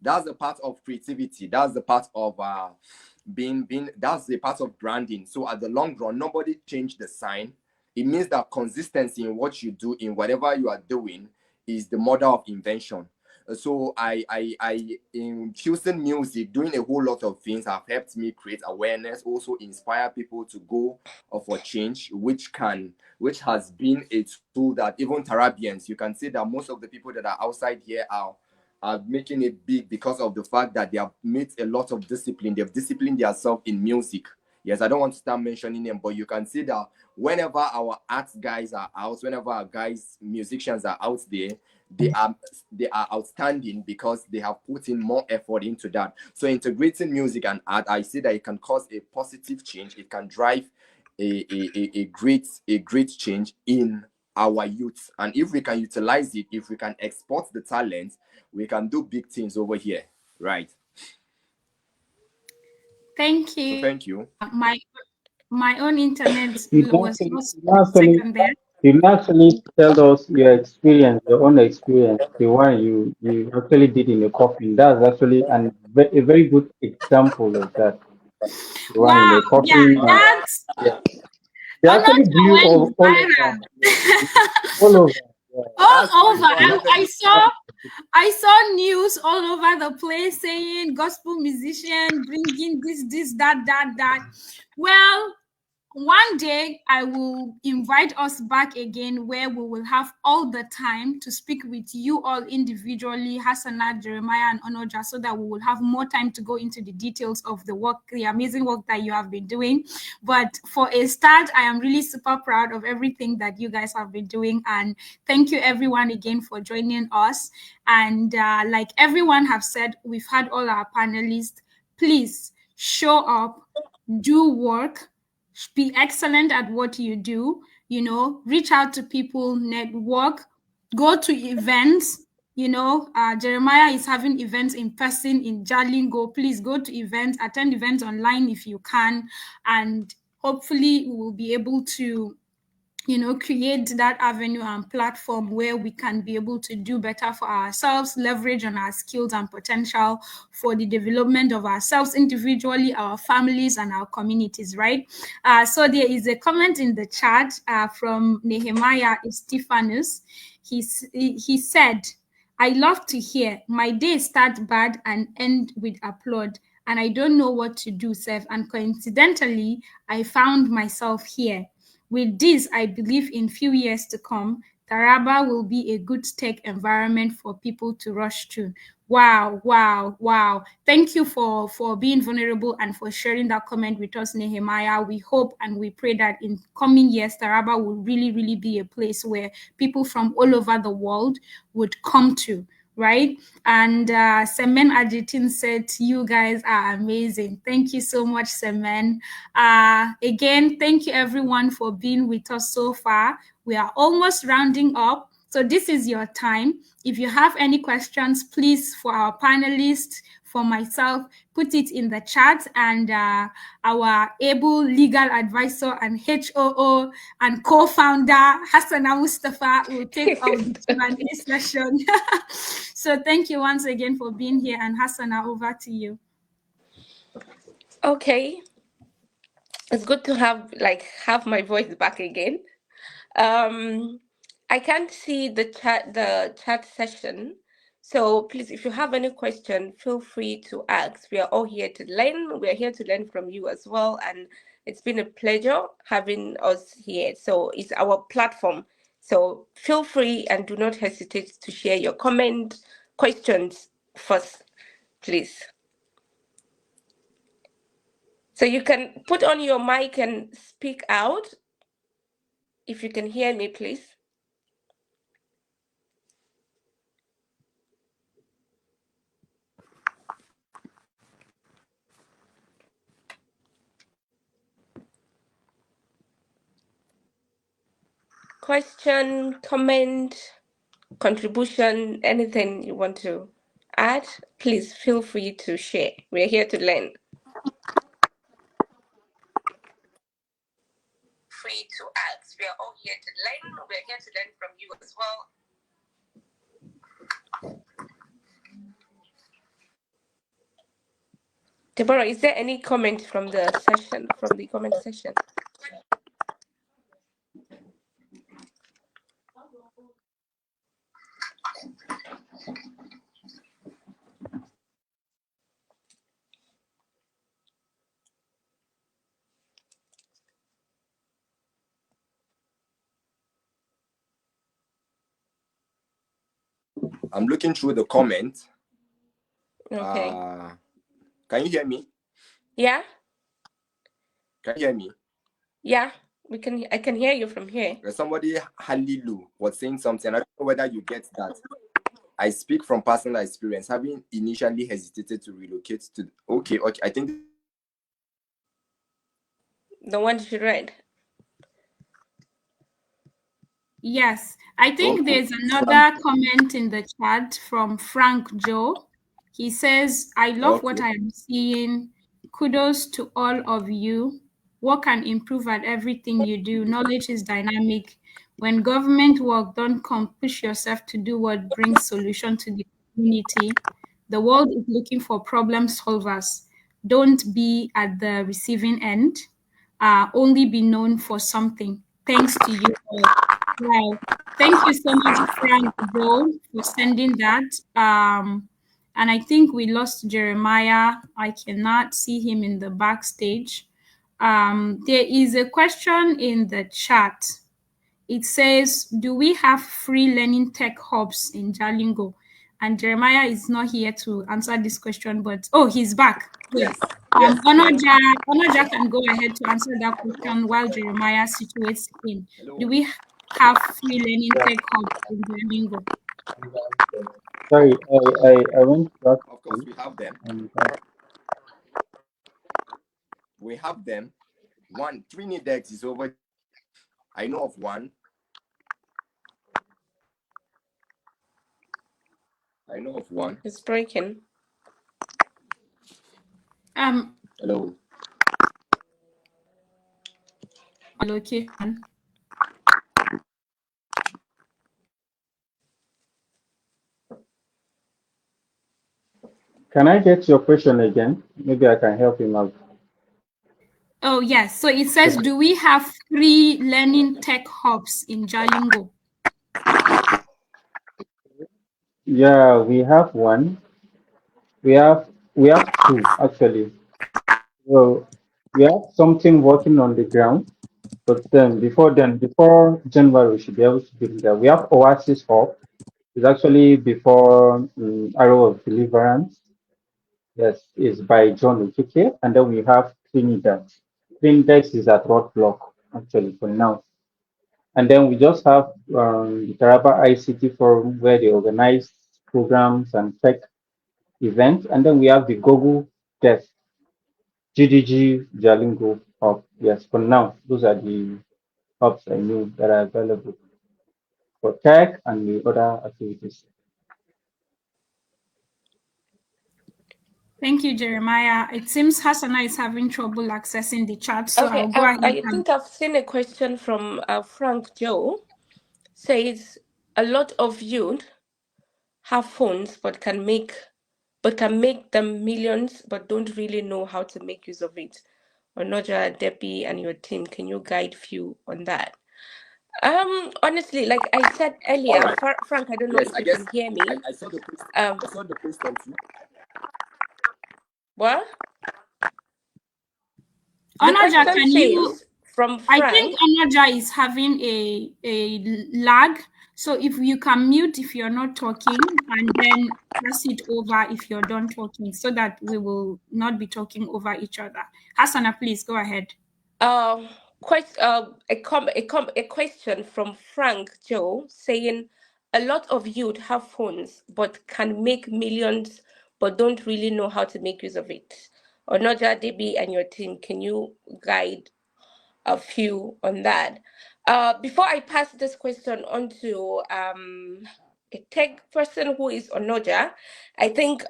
That's a part of creativity. That's the part of that's the part of branding. So at the long run, nobody changed the sign. It means that consistency in what you do, in whatever you are doing, is the mother of invention. So in fusing music, doing a whole lot of things have helped me create awareness, also inspire people to go for change, which has been a tool that even Tarabians, you can see that most of the people that are outside here are making it big because of the fact that they have made a lot of discipline. They've disciplined themselves in music. Yes, I don't want to start mentioning them, but you can see that whenever our arts guys are out, whenever our musicians are out there, they are outstanding because they have put in more effort into that. So integrating music and art, I see that it can cause a positive change. It can drive a great change in our youth. And if we can utilize it, if we can export the talent, we can do big things over here, right?
Thank you.
So thank you.
My own internet was
second there. You actually tell us your experience, your own experience, the one you actually did in the coffin. That's actually a very good example of that. The one in the coffin.
Yeah, that's.
Yeah. They actually blew all over. All over. Yeah.
All over. I saw news all over the place saying gospel musician bringing this, that. Well, one day I will invite us back again where we will have all the time to speak with you all individually, Hassanat, Jeremiah, and Onoja, so that we will have more time to go into the details of the work, the amazing work that you have been doing. But for a start, I am really super proud of everything that you guys have been doing. And thank you everyone again for joining us. And like everyone have said, we've had all our panelists. Please show up, do work, be excellent at what you do, reach out to people, network, go to events. Jeremiah is having events in person in Jalingo. Please go to events, attend events online if you can, and hopefully we will be able to create that avenue and platform where we can be able to do better for ourselves, leverage on our skills and potential for the development of ourselves individually, our families, and our communities, right? So there is a comment in the chat from Nehemiah Stephanus. He said, I love to hear my day start bad and end with applaud, and I don't know what to do, Seth. And coincidentally, I found myself here. With this, I believe in few years to come, Taraba will be a good tech environment for people to rush to. Wow, wow, wow. Thank you for being vulnerable and for sharing that comment with us, Nehemiah. We hope and we pray that in coming years, Taraba will really, really be a place where people from all over the world would come to, right? And Semen Ajitin said, you guys are amazing. Thank you so much, Semen. Again, thank you everyone for being with us so far. We are almost rounding up. So this is your time. If you have any questions, please, for our panelists, for myself, put it in the chat, and our able legal advisor and HOO and co-founder, Hassana Mustafa, will take our Q&A session. So thank you once again for being here, and Hassana, over to you.
Okay. It's good to have my voice back again. I can't see the chat session. So please, if you have any question, feel free to ask. We are all here to learn. We are here to learn from you as well. And it's been a pleasure having us here. So it's our platform. So feel free and do not hesitate to share your questions first, please. So you can put on your mic and speak out. If you can hear me, please. Question, comment, contribution, anything you want to add, please feel free to share. We're here to learn. Free to ask. We are all here to learn. We're here to learn from you as well. Deborah, is there any comment from the session, from the comment section?
I'm looking through the comment.
Okay.
Can you hear me?
Yeah.
Can you hear me?
Yeah, I can hear you from here.
Somebody, Halilu, was saying something. I don't know whether you get that. I speak from personal experience, having initially hesitated to relocate to. Okay, I think
the one she read.
Yes, I think there's another comment in the chat from Frank Joe. He says, I love what I am seeing. Kudos to all of you. Work and improve at everything you do. Knowledge is dynamic. When government work don't come, push yourself to do what brings solution to the community. The world is looking for problem solvers. Don't be at the receiving end. Only be known for something. Thanks to you all. Wow. Thank you so much, Frank Joe, for sending that. And I think we lost Jeremiah. I cannot see him in the backstage. There is a question in the chat. It says, do we have free learning tech hubs in Jalingo? And Jeremiah is not here to answer this question, but he's back.
Yes.
Onoja can go ahead to answer that question while Jeremiah situates in.
Hello.
Do we have free learning tech hubs in Jalingo?
Sorry, I went back.
Of course, we have them. We have them. One, Trinidex is over. I know of one. I know of one.
It's breaking.
Hello.
Location.
Can I get your question again? Maybe I can help him out.
Oh, yes. So it says, do we have 3 learning tech hubs in Jalingo?
Yeah, we have one. We have two actually. So we have something working on the ground, but before January, we should be able to build that. We have Oasis Hub. It's actually before Arrow of Deliverance. Yes, it's by John Okike. And then we have Trinidad. Trinidad is at Roadblock, actually, for now. And then we just have the Taraba ICT Forum where they organize programs and tech events. And then we have the Google Desk, GDG Jalingo Hub. Yes, for now, those are the hubs I know that are available for tech and the other activities.
Thank you, Jeremiah. It seems Hassana is having trouble accessing the chat, so
Okay,
I'll go ahead.
I think I've seen a question from Frank Joe. Says a lot of youth have phones but can make them millions but don't really know how to make use of it. Onoja, Debbie, and your team, can you guide few on that? Honestly, like I said earlier,
All right.
Frank, I don't know
Yes,
if
I
you
guess
can hear me.
I saw the question.
Um,
I saw the question too.
what? The
Onaja,
question
can you?
says from
I
Frank.
think Onaja is having a lag. So if you can mute if you're not talking, and then pass it over if you're done talking, so that we will not be talking over each other. Hassana, please go ahead.
A question from Frank Joe saying a lot of youth have phones but can make millions but don't really know how to make use of it. Onoja, DB, and your team, can you guide a few on that? Before I pass this question on to a tech person who is Onoja, I think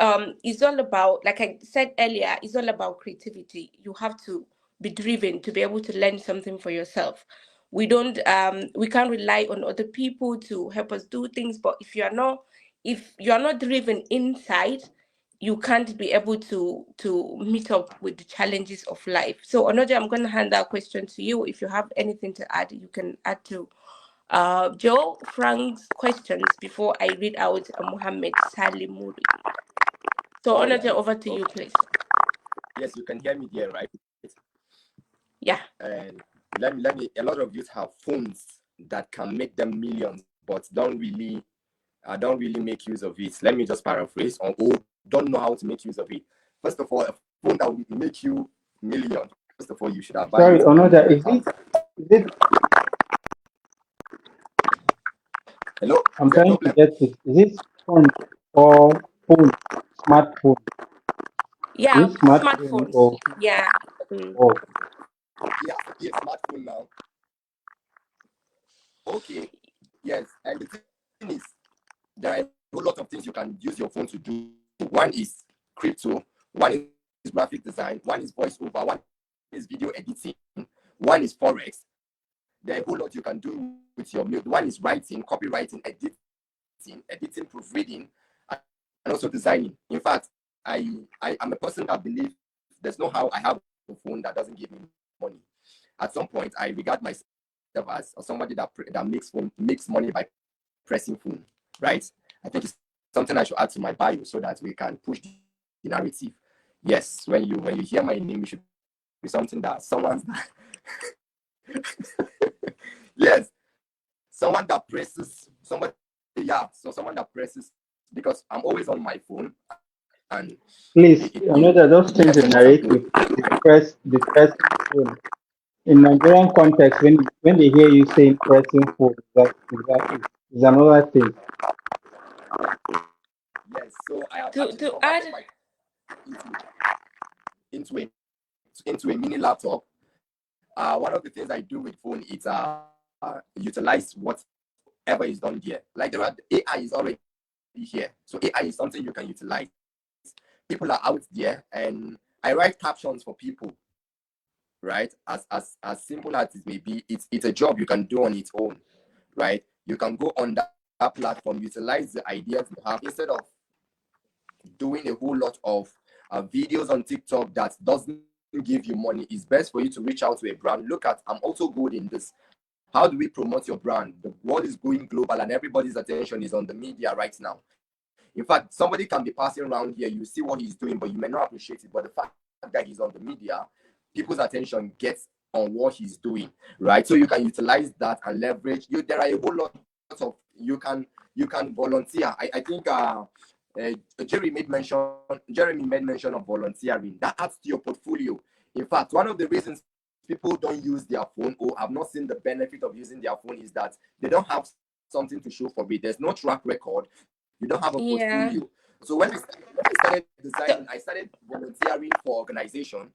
it's all about, like I said earlier, it's all about creativity. You have to be driven to be able to learn something for yourself. We can't rely on other people to help us do things, but if you are not driven inside, you can't be able to meet up with the challenges of life. So Onoja, I'm going to hand that question to you. If you have anything to add, you can add to Joe Frank's questions before I read out Mohammed Salimuri. So Onoja, over to you, please.
Yes, you can hear me there, right?
Yeah.
And let me. A lot of youth have phones that can make them millions, but don't really make use of it. Let me just paraphrase or don't know how to make use of it. First of all, a phone that will make you millions. First of all, you should have
Sorry,
valued
Onoja, is it
Hello?
I'm
Is there a
trying to
problem?
get it. Is it phone or phone? Smartphone?
Yeah,
Is it smartphone
smartphones.
or
Yeah.
or
Yeah, yes, smartphone now. Okay. Yes. And the thing is, there are a whole lot of things you can use your phone to do. One is crypto, one is graphic design, one is voiceover, one is video editing, one is forex. There are a whole lot you can do with your mail. One is writing, copywriting, editing, proofreading, and also designing. In fact, I am a person that believes there's no how I have a phone that doesn't give me money. At some point, I regard myself as somebody that makes money by pressing phone, right? I think it's something I should add to my bio so that we can push the narrative. Yes, when you hear my name, it should be something that someone yes, someone that presses somebody, yeah, so someone that presses, because I'm always on my phone and
please, Onoja, just change
yes,
the narrative. The pressing phone. In Nigerian context, when they hear you saying pressing phone, is another thing.
yes. So I have
To
actually
to add
converted my into a into a mini laptop, one of the things I do with phone is utilize whatever is done there. Like AI is already here, so AI is something you can utilize. People are out there, and I write captions for people, right? As simple as it may be, it's a job you can do on its own, right? You can go on that platform, utilize the ideas you have instead of doing a whole lot of videos on TikTok that doesn't give you money. It's best for you to reach out to a brand. Look at, I'm also good in this. How do we promote your brand? The world is going global and everybody's attention is on the media right now. In fact, somebody can be passing around here, you see what he's doing, but you may not appreciate it. But the fact that he's on the media, people's attention gets on what he's doing, right? So you can utilize that and leverage. There are a whole lot of you can volunteer. I think Jeremy made mention of volunteering. That adds to your portfolio. In fact, one of the reasons people don't use their phone or have not seen the benefit of using their phone is that they don't have something to show for it. There's no track record. You don't have a portfolio. So when I started designing, I started volunteering for organization.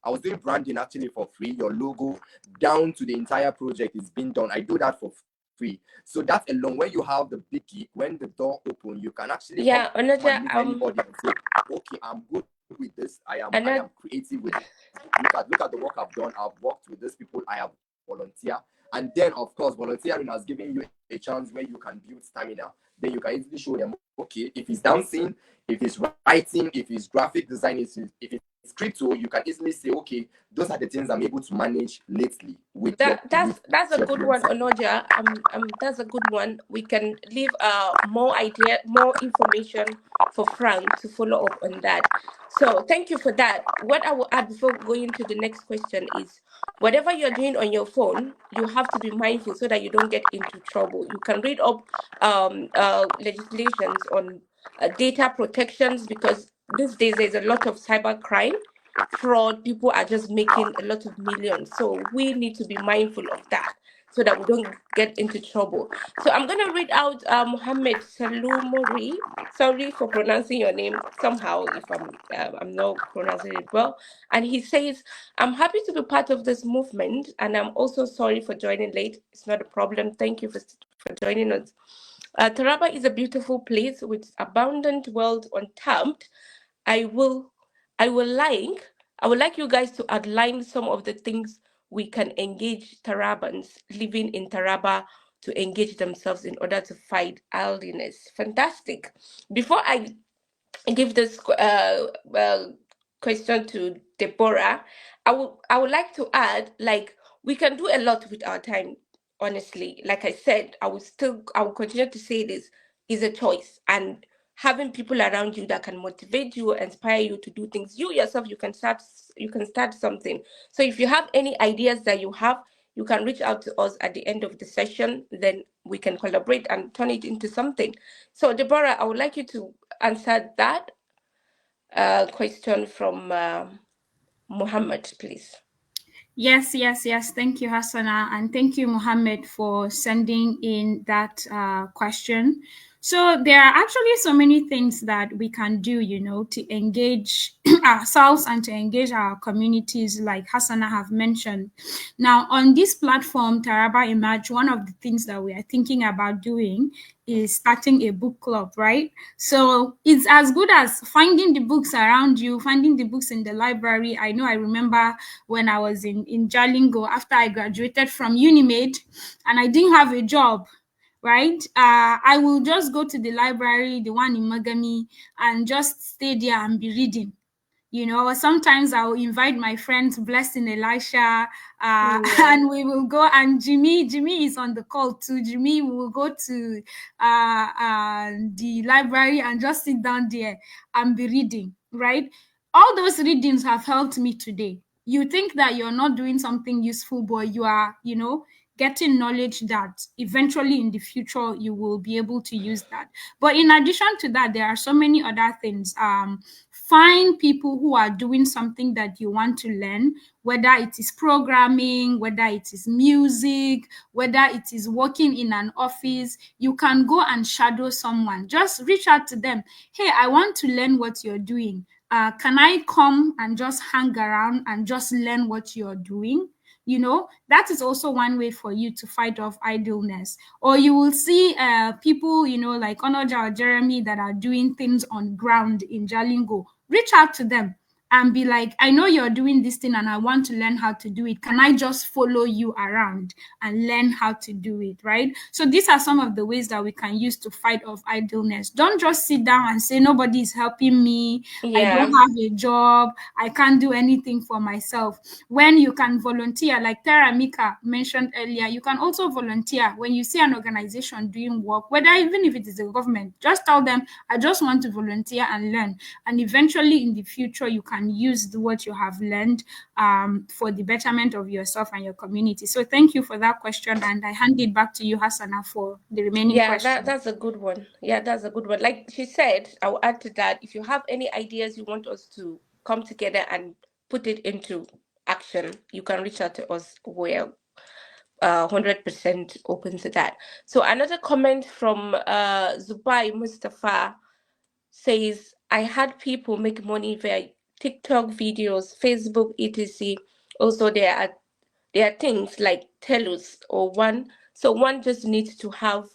I was doing branding actually for free. Your logo down to the entire project is being done. I do that for free. So that alone, when you have the big key, when the door open, you can actually come and meet anybody and say, okay, I'm good with this. I am creative with it. Look at the work I've done. I've worked with these people. I have volunteer. And then, of course, volunteering has given you a chance where you can build stamina. Then you can easily show them, okay, if it's dancing, if it's writing, if it's graphic design, if it's crypto, you can easily say, okay, those are the things I'm able to manage lately. With
that's a good one, Onoja. That's a good one. We can leave more information for Frank to follow up on that. So thank you for that. What I will add before going to the next question is, whatever you're doing on your phone, you have to be mindful so that you don't get into trouble. You can read up legislations on data protections, because these days there's a lot of cyber crime, fraud. People are just making a lot of millions, so we need to be mindful of that so that we don't get into trouble. So I'm going to read out Mohammed Salumori. Sorry for pronouncing your name somehow if I'm not pronouncing it well. And he says, I'm happy to be part of this movement, and I'm also sorry for joining late. It's not a problem. Thank you for joining us. Taraba is a beautiful place with abundant wealth untapped. I would like you guys to outline some of the things we can engage Tarabans living in Taraba to engage themselves in order to fight idleness. Fantastic. Before I give this question to Deborah, I would like to add, like, we can do a lot with our time. Honestly, like I said, I will continue to say this is a choice, and having people around you that can motivate you, inspire you to do things, you yourself, you can start something. So if you have any ideas that you have, you can reach out to us at the end of the session, then we can collaborate and turn it into something. So Deborah, I would like you to answer that question from Muhammad, please.
Yes. Thank you, Hassana, and thank you, Mohammed, for sending in that question. So there are actually so many things that we can do, to engage ourselves and to engage our communities, like Hassana have mentioned. Now, on this platform, Taraba Emerge, one of the things that we are thinking about doing is starting a book club, right? So it's as good as finding the books around you, finding the books in the library. I remember when I was in Jalingo after I graduated from Unimed and I didn't have a job, right? I will just go to the library, the one in Magami, and just stay there and be reading. Sometimes I'll invite my friends, Blessing, Elisha, and we will go. And Jimmy is on the call too. Jimmy will go to the library and just sit down there and be reading, right? All those readings have helped me today. You think that you're not doing something useful, but you are, getting knowledge that eventually in the future you will be able to use that. But in addition to that, there are so many other things. Find people who are doing something that you want to learn, whether it is programming, whether it is music, whether it is working in an office. You can go and shadow someone. Just reach out to them. Hey, I want to learn what you're doing. can I come and just hang around and just learn what you're doing? That is also one way for you to fight off idleness. Or you will see people, like Onoja or Jeremy, that are doing things on ground in Jalingo. Reach out to them and be like, I know you're doing this thing and I want to learn how to do it. Can I just follow you around and learn how to do it, right? So these are some of the ways that we can use to fight off idleness. Don't just sit down and say, nobody is helping me. I don't
Yeah.
have a job. I can't do anything for myself. When you can volunteer, like Tara Mika mentioned earlier, you can also volunteer when you see an organization doing work, whether even if it is a government, just tell them, I just want to volunteer and learn. And eventually in the future, you can use what you have learned for the betterment of yourself and your community. So thank you for that question. And I hand it back to you, Hassana, for the remaining
Yeah,
questions.
that's a good one. Yeah, that's a good one. Like she said, I'll add to that. If you have any ideas you want us to come together and put it into action, you can reach out to us. We're 100% open to that. So another comment from Zubai Mustafa says, I had people make money via TikTok videos, Facebook, etc. Also, there are things like telus or one. So one just needs to have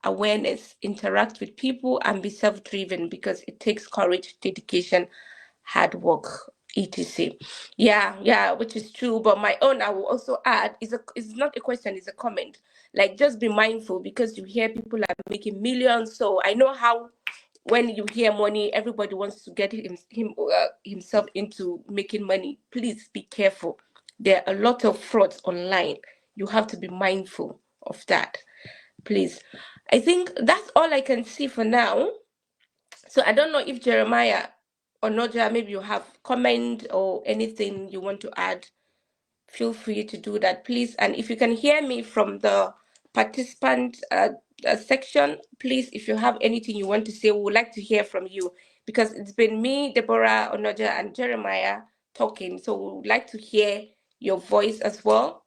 awareness, interact with people, and be self-driven because it takes courage, dedication, hard work, etc. Yeah, which is true. But my own, I will also add, is not a question, it's a comment. Like, just be mindful because you hear people are making millions. So I know how when you hear money, everybody wants to get himself into making money. Please be careful. There are a lot of frauds online. You have to be mindful of that. Please. I think that's all I can see for now. So I don't know if Jeremiah or Noja, maybe you have comment or anything you want to add. Feel free to do that, please. And if you can hear me from the participant section, please, if you have anything you want to say, we would like to hear from you because it's been me, Deborah, Onoja, and Jeremiah talking. So we would like to hear your voice as well.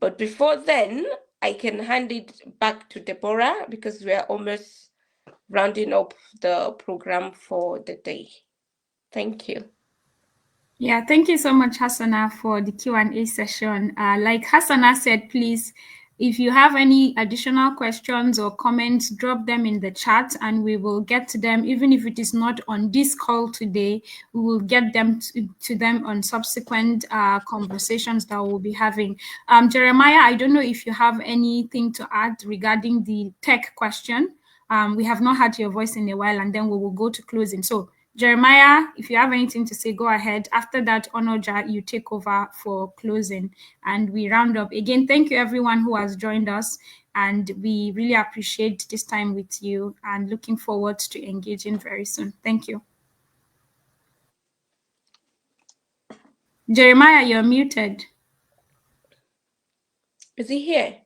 But before then, I can hand it back to Deborah because we are almost rounding up the program for the day. Thank you.
Yeah, thank you so much, Hassana, for the Q&A session. Like Hassana said, please, if you have any additional questions or comments, drop them in the chat and we will get to them. Even if it is not on this call today, we will get them to them on subsequent conversations that we'll be having. Jeremiah, I don't know if you have anything to add regarding the tech question. We have not had your voice in a while, and then we will go to closing. So Jeremiah, if you have anything to say, go ahead. After that, Onoja, you take over for closing and we round up. Again, thank you everyone who has joined us and we really appreciate this time with you and looking forward to engaging very soon. Thank you. Jeremiah, you're muted.
Is he here?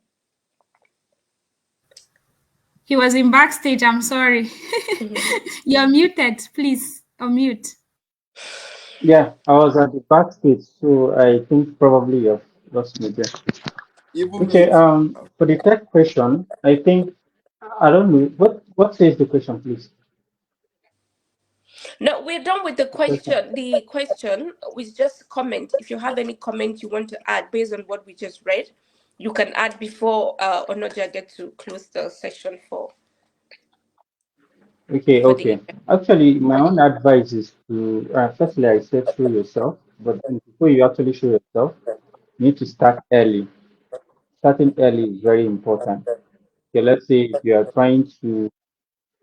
He was in backstage, I'm sorry. You're muted, please unmute.
Yeah, I was at the backstage, so I think probably you've lost me there.
Even me.
Okay, for the third question, I think I don't know what says the question, please.
No, we're done with the
Question.
question. The question was just comment. If you have any comment you want to add based on what we just read, you can add before Onoja get to close the session
Okay,
for the
okay.
event.
Actually, my own advice is to firstly, I said show yourself, but then before you actually show yourself, you need to start early. Starting early is very important. Okay, let's say if you are trying to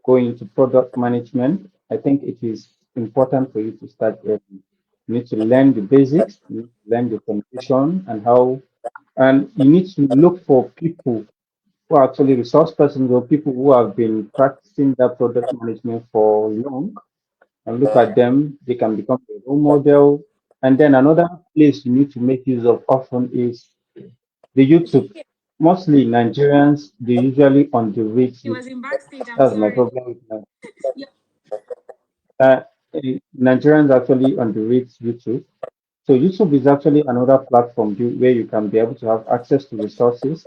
go into product management, I think it is important for you to start early. You need to learn the basics, you need to learn the foundation and how, and you need to look for people who are actually resource persons or people who have been practicing that product management for long and look at them. They can become a role model. And then another place you need to make use of often is the
Is he
YouTube.
here?
Mostly Nigerians, they usually underrate
He was
YouTube.
in backstage, I'm
That's my
sorry.
problem with uh, Nigerians actually underrate YouTube. So YouTube is actually another platform where you can be able to have access to resources,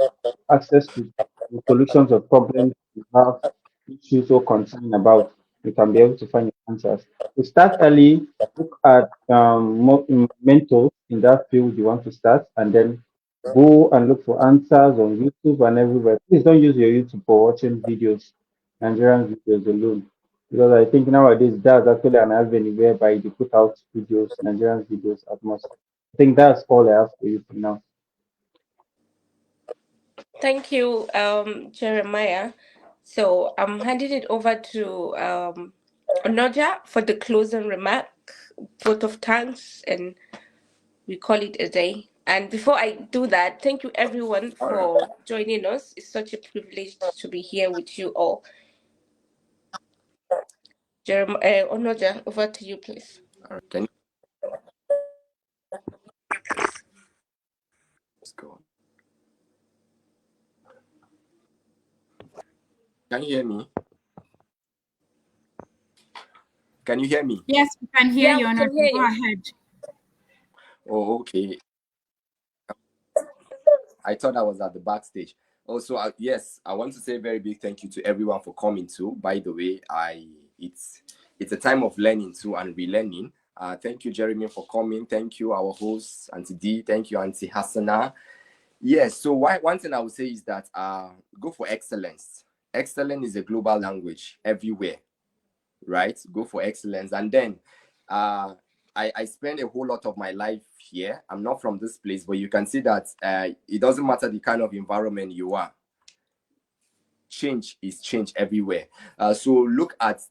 access to the solutions of problems you have issues or concern about. you can be able to find your answers. To start early, look at mentors in that field you want to start, and then go and look for answers on YouTube and everywhere. Please don't use your YouTube for watching videos, Nigerian videos alone, because I think nowadays that's actually an avenue whereby they put out videos, Nigerian videos at most. I think that's all I have for you for now.
Thank you, Jeremiah. So I'm handing it over to Onoja for the closing remark, vote of thanks, and we call it a day. And before I do that, thank you everyone for joining us. It's such a privilege to be here with you all. Onoja, over to you, please.
All right, can let's go. Can you hear me? Can you hear me?
Yes, we can hear
Yeah,
you,
we
Honor.
can hear
Go
you.
ahead.
Oh, okay. I thought I was at the backstage. Also, yes, I want to say a very big thank you to everyone for coming too. By the way, it's a time of learning too and relearning. Thank you, Jeremy, for coming. Thank you, our host, Auntie D. Thank you, Auntie Hassana. Yes. So one thing I would say is that go for excellence. Excellence is a global language everywhere, right? Go for excellence, and then I spend a whole lot of my life here. I'm not from this place, but you can see that it doesn't matter the kind of environment you are. Change is change everywhere. So look at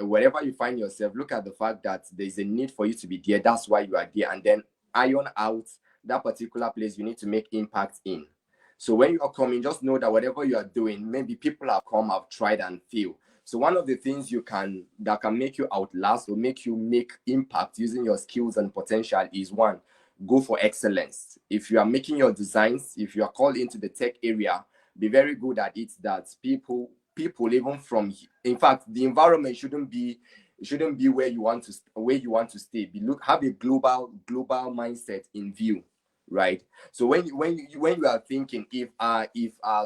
wherever you find yourself. Look at the fact that there's a need for you to be there. That's why you are there, and then iron out that particular place you need to make impact in. So when you are coming, just know that whatever you are doing, maybe people have come, have tried and failed. So one of the things that can make you outlast or make you make impact using your skills and potential is one, go for excellence. If you are making your designs, if you are called into the tech area, be very good at it, that people even from, in fact, the environment shouldn't be where you want to stay. Have a global mindset in view, right? So when you are thinking, if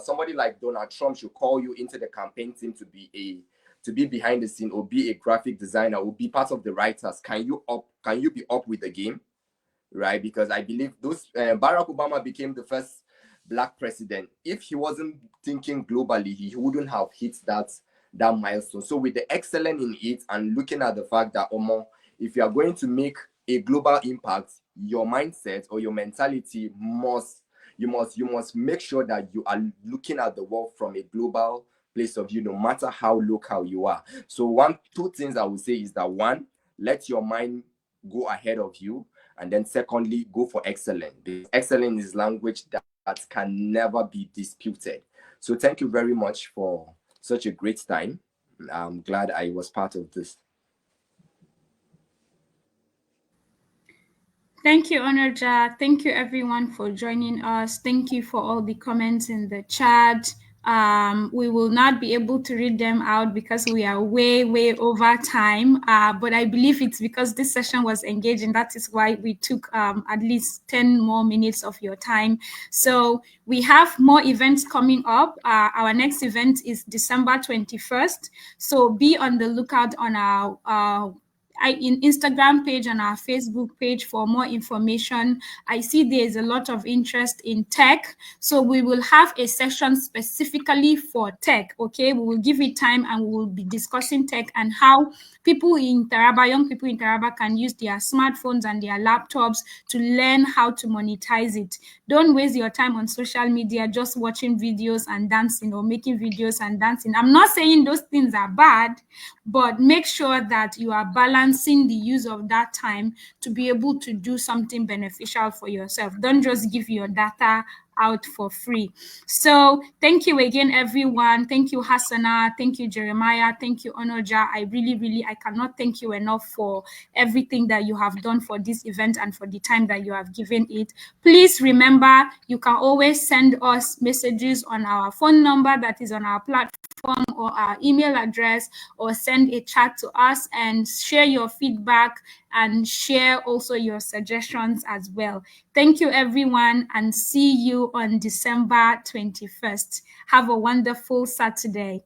somebody like Donald Trump should call you into the campaign team to be behind the scene, or be a graphic designer, or be part of the writers, can you be up with the game, right? Because I believe Barack Obama became the first black president. If he wasn't thinking globally, he wouldn't have hit that milestone. So with the excellence in it, and looking at the fact that if you are going to make a global impact, your mindset or your mentality you must make sure that you are looking at the world from a global place of view, no matter how local you are. So two things I would say is that, one, let your mind go ahead of you, and then secondly, go for excellence. Because excellence is language that can never be disputed. So thank you very much for such a great time. I'm glad I was part of this.
Thank you, Onoja. Thank you, everyone, for joining us. Thank you for all the comments in the chat. We will not be able to read them out because we are way over time. But I believe it's because this session was engaging. That is why we took at least 10 more minutes of your time. So we have more events coming up. Our next event is December 21st. So be on the lookout on our Instagram page and our Facebook page for more information. I see there is a lot of interest in tech, so we will have a session specifically for tech. Okay, we will give it time and we will be discussing tech and how young people in Taraba can use their smartphones and their laptops to learn how to monetize it. Don't waste your time on social media just watching videos and dancing, or making videos and dancing. I'm not saying those things are bad, but make sure that you are balancing the use of that time to be able to do something beneficial for yourself. Don't just give your data out for free. So thank you again, everyone. Thank you, Hassana. Thank you, Jeremiah. Thank you, Onoja. I cannot thank you enough for everything that you have done for this event and for the time that you have given it. Please remember, you can always send us messages on our phone number that is on our platform, or our email address, or send a chat to us and share your feedback and share also your suggestions as well. Thank you, everyone, and see you on December 21st. Have a wonderful Saturday.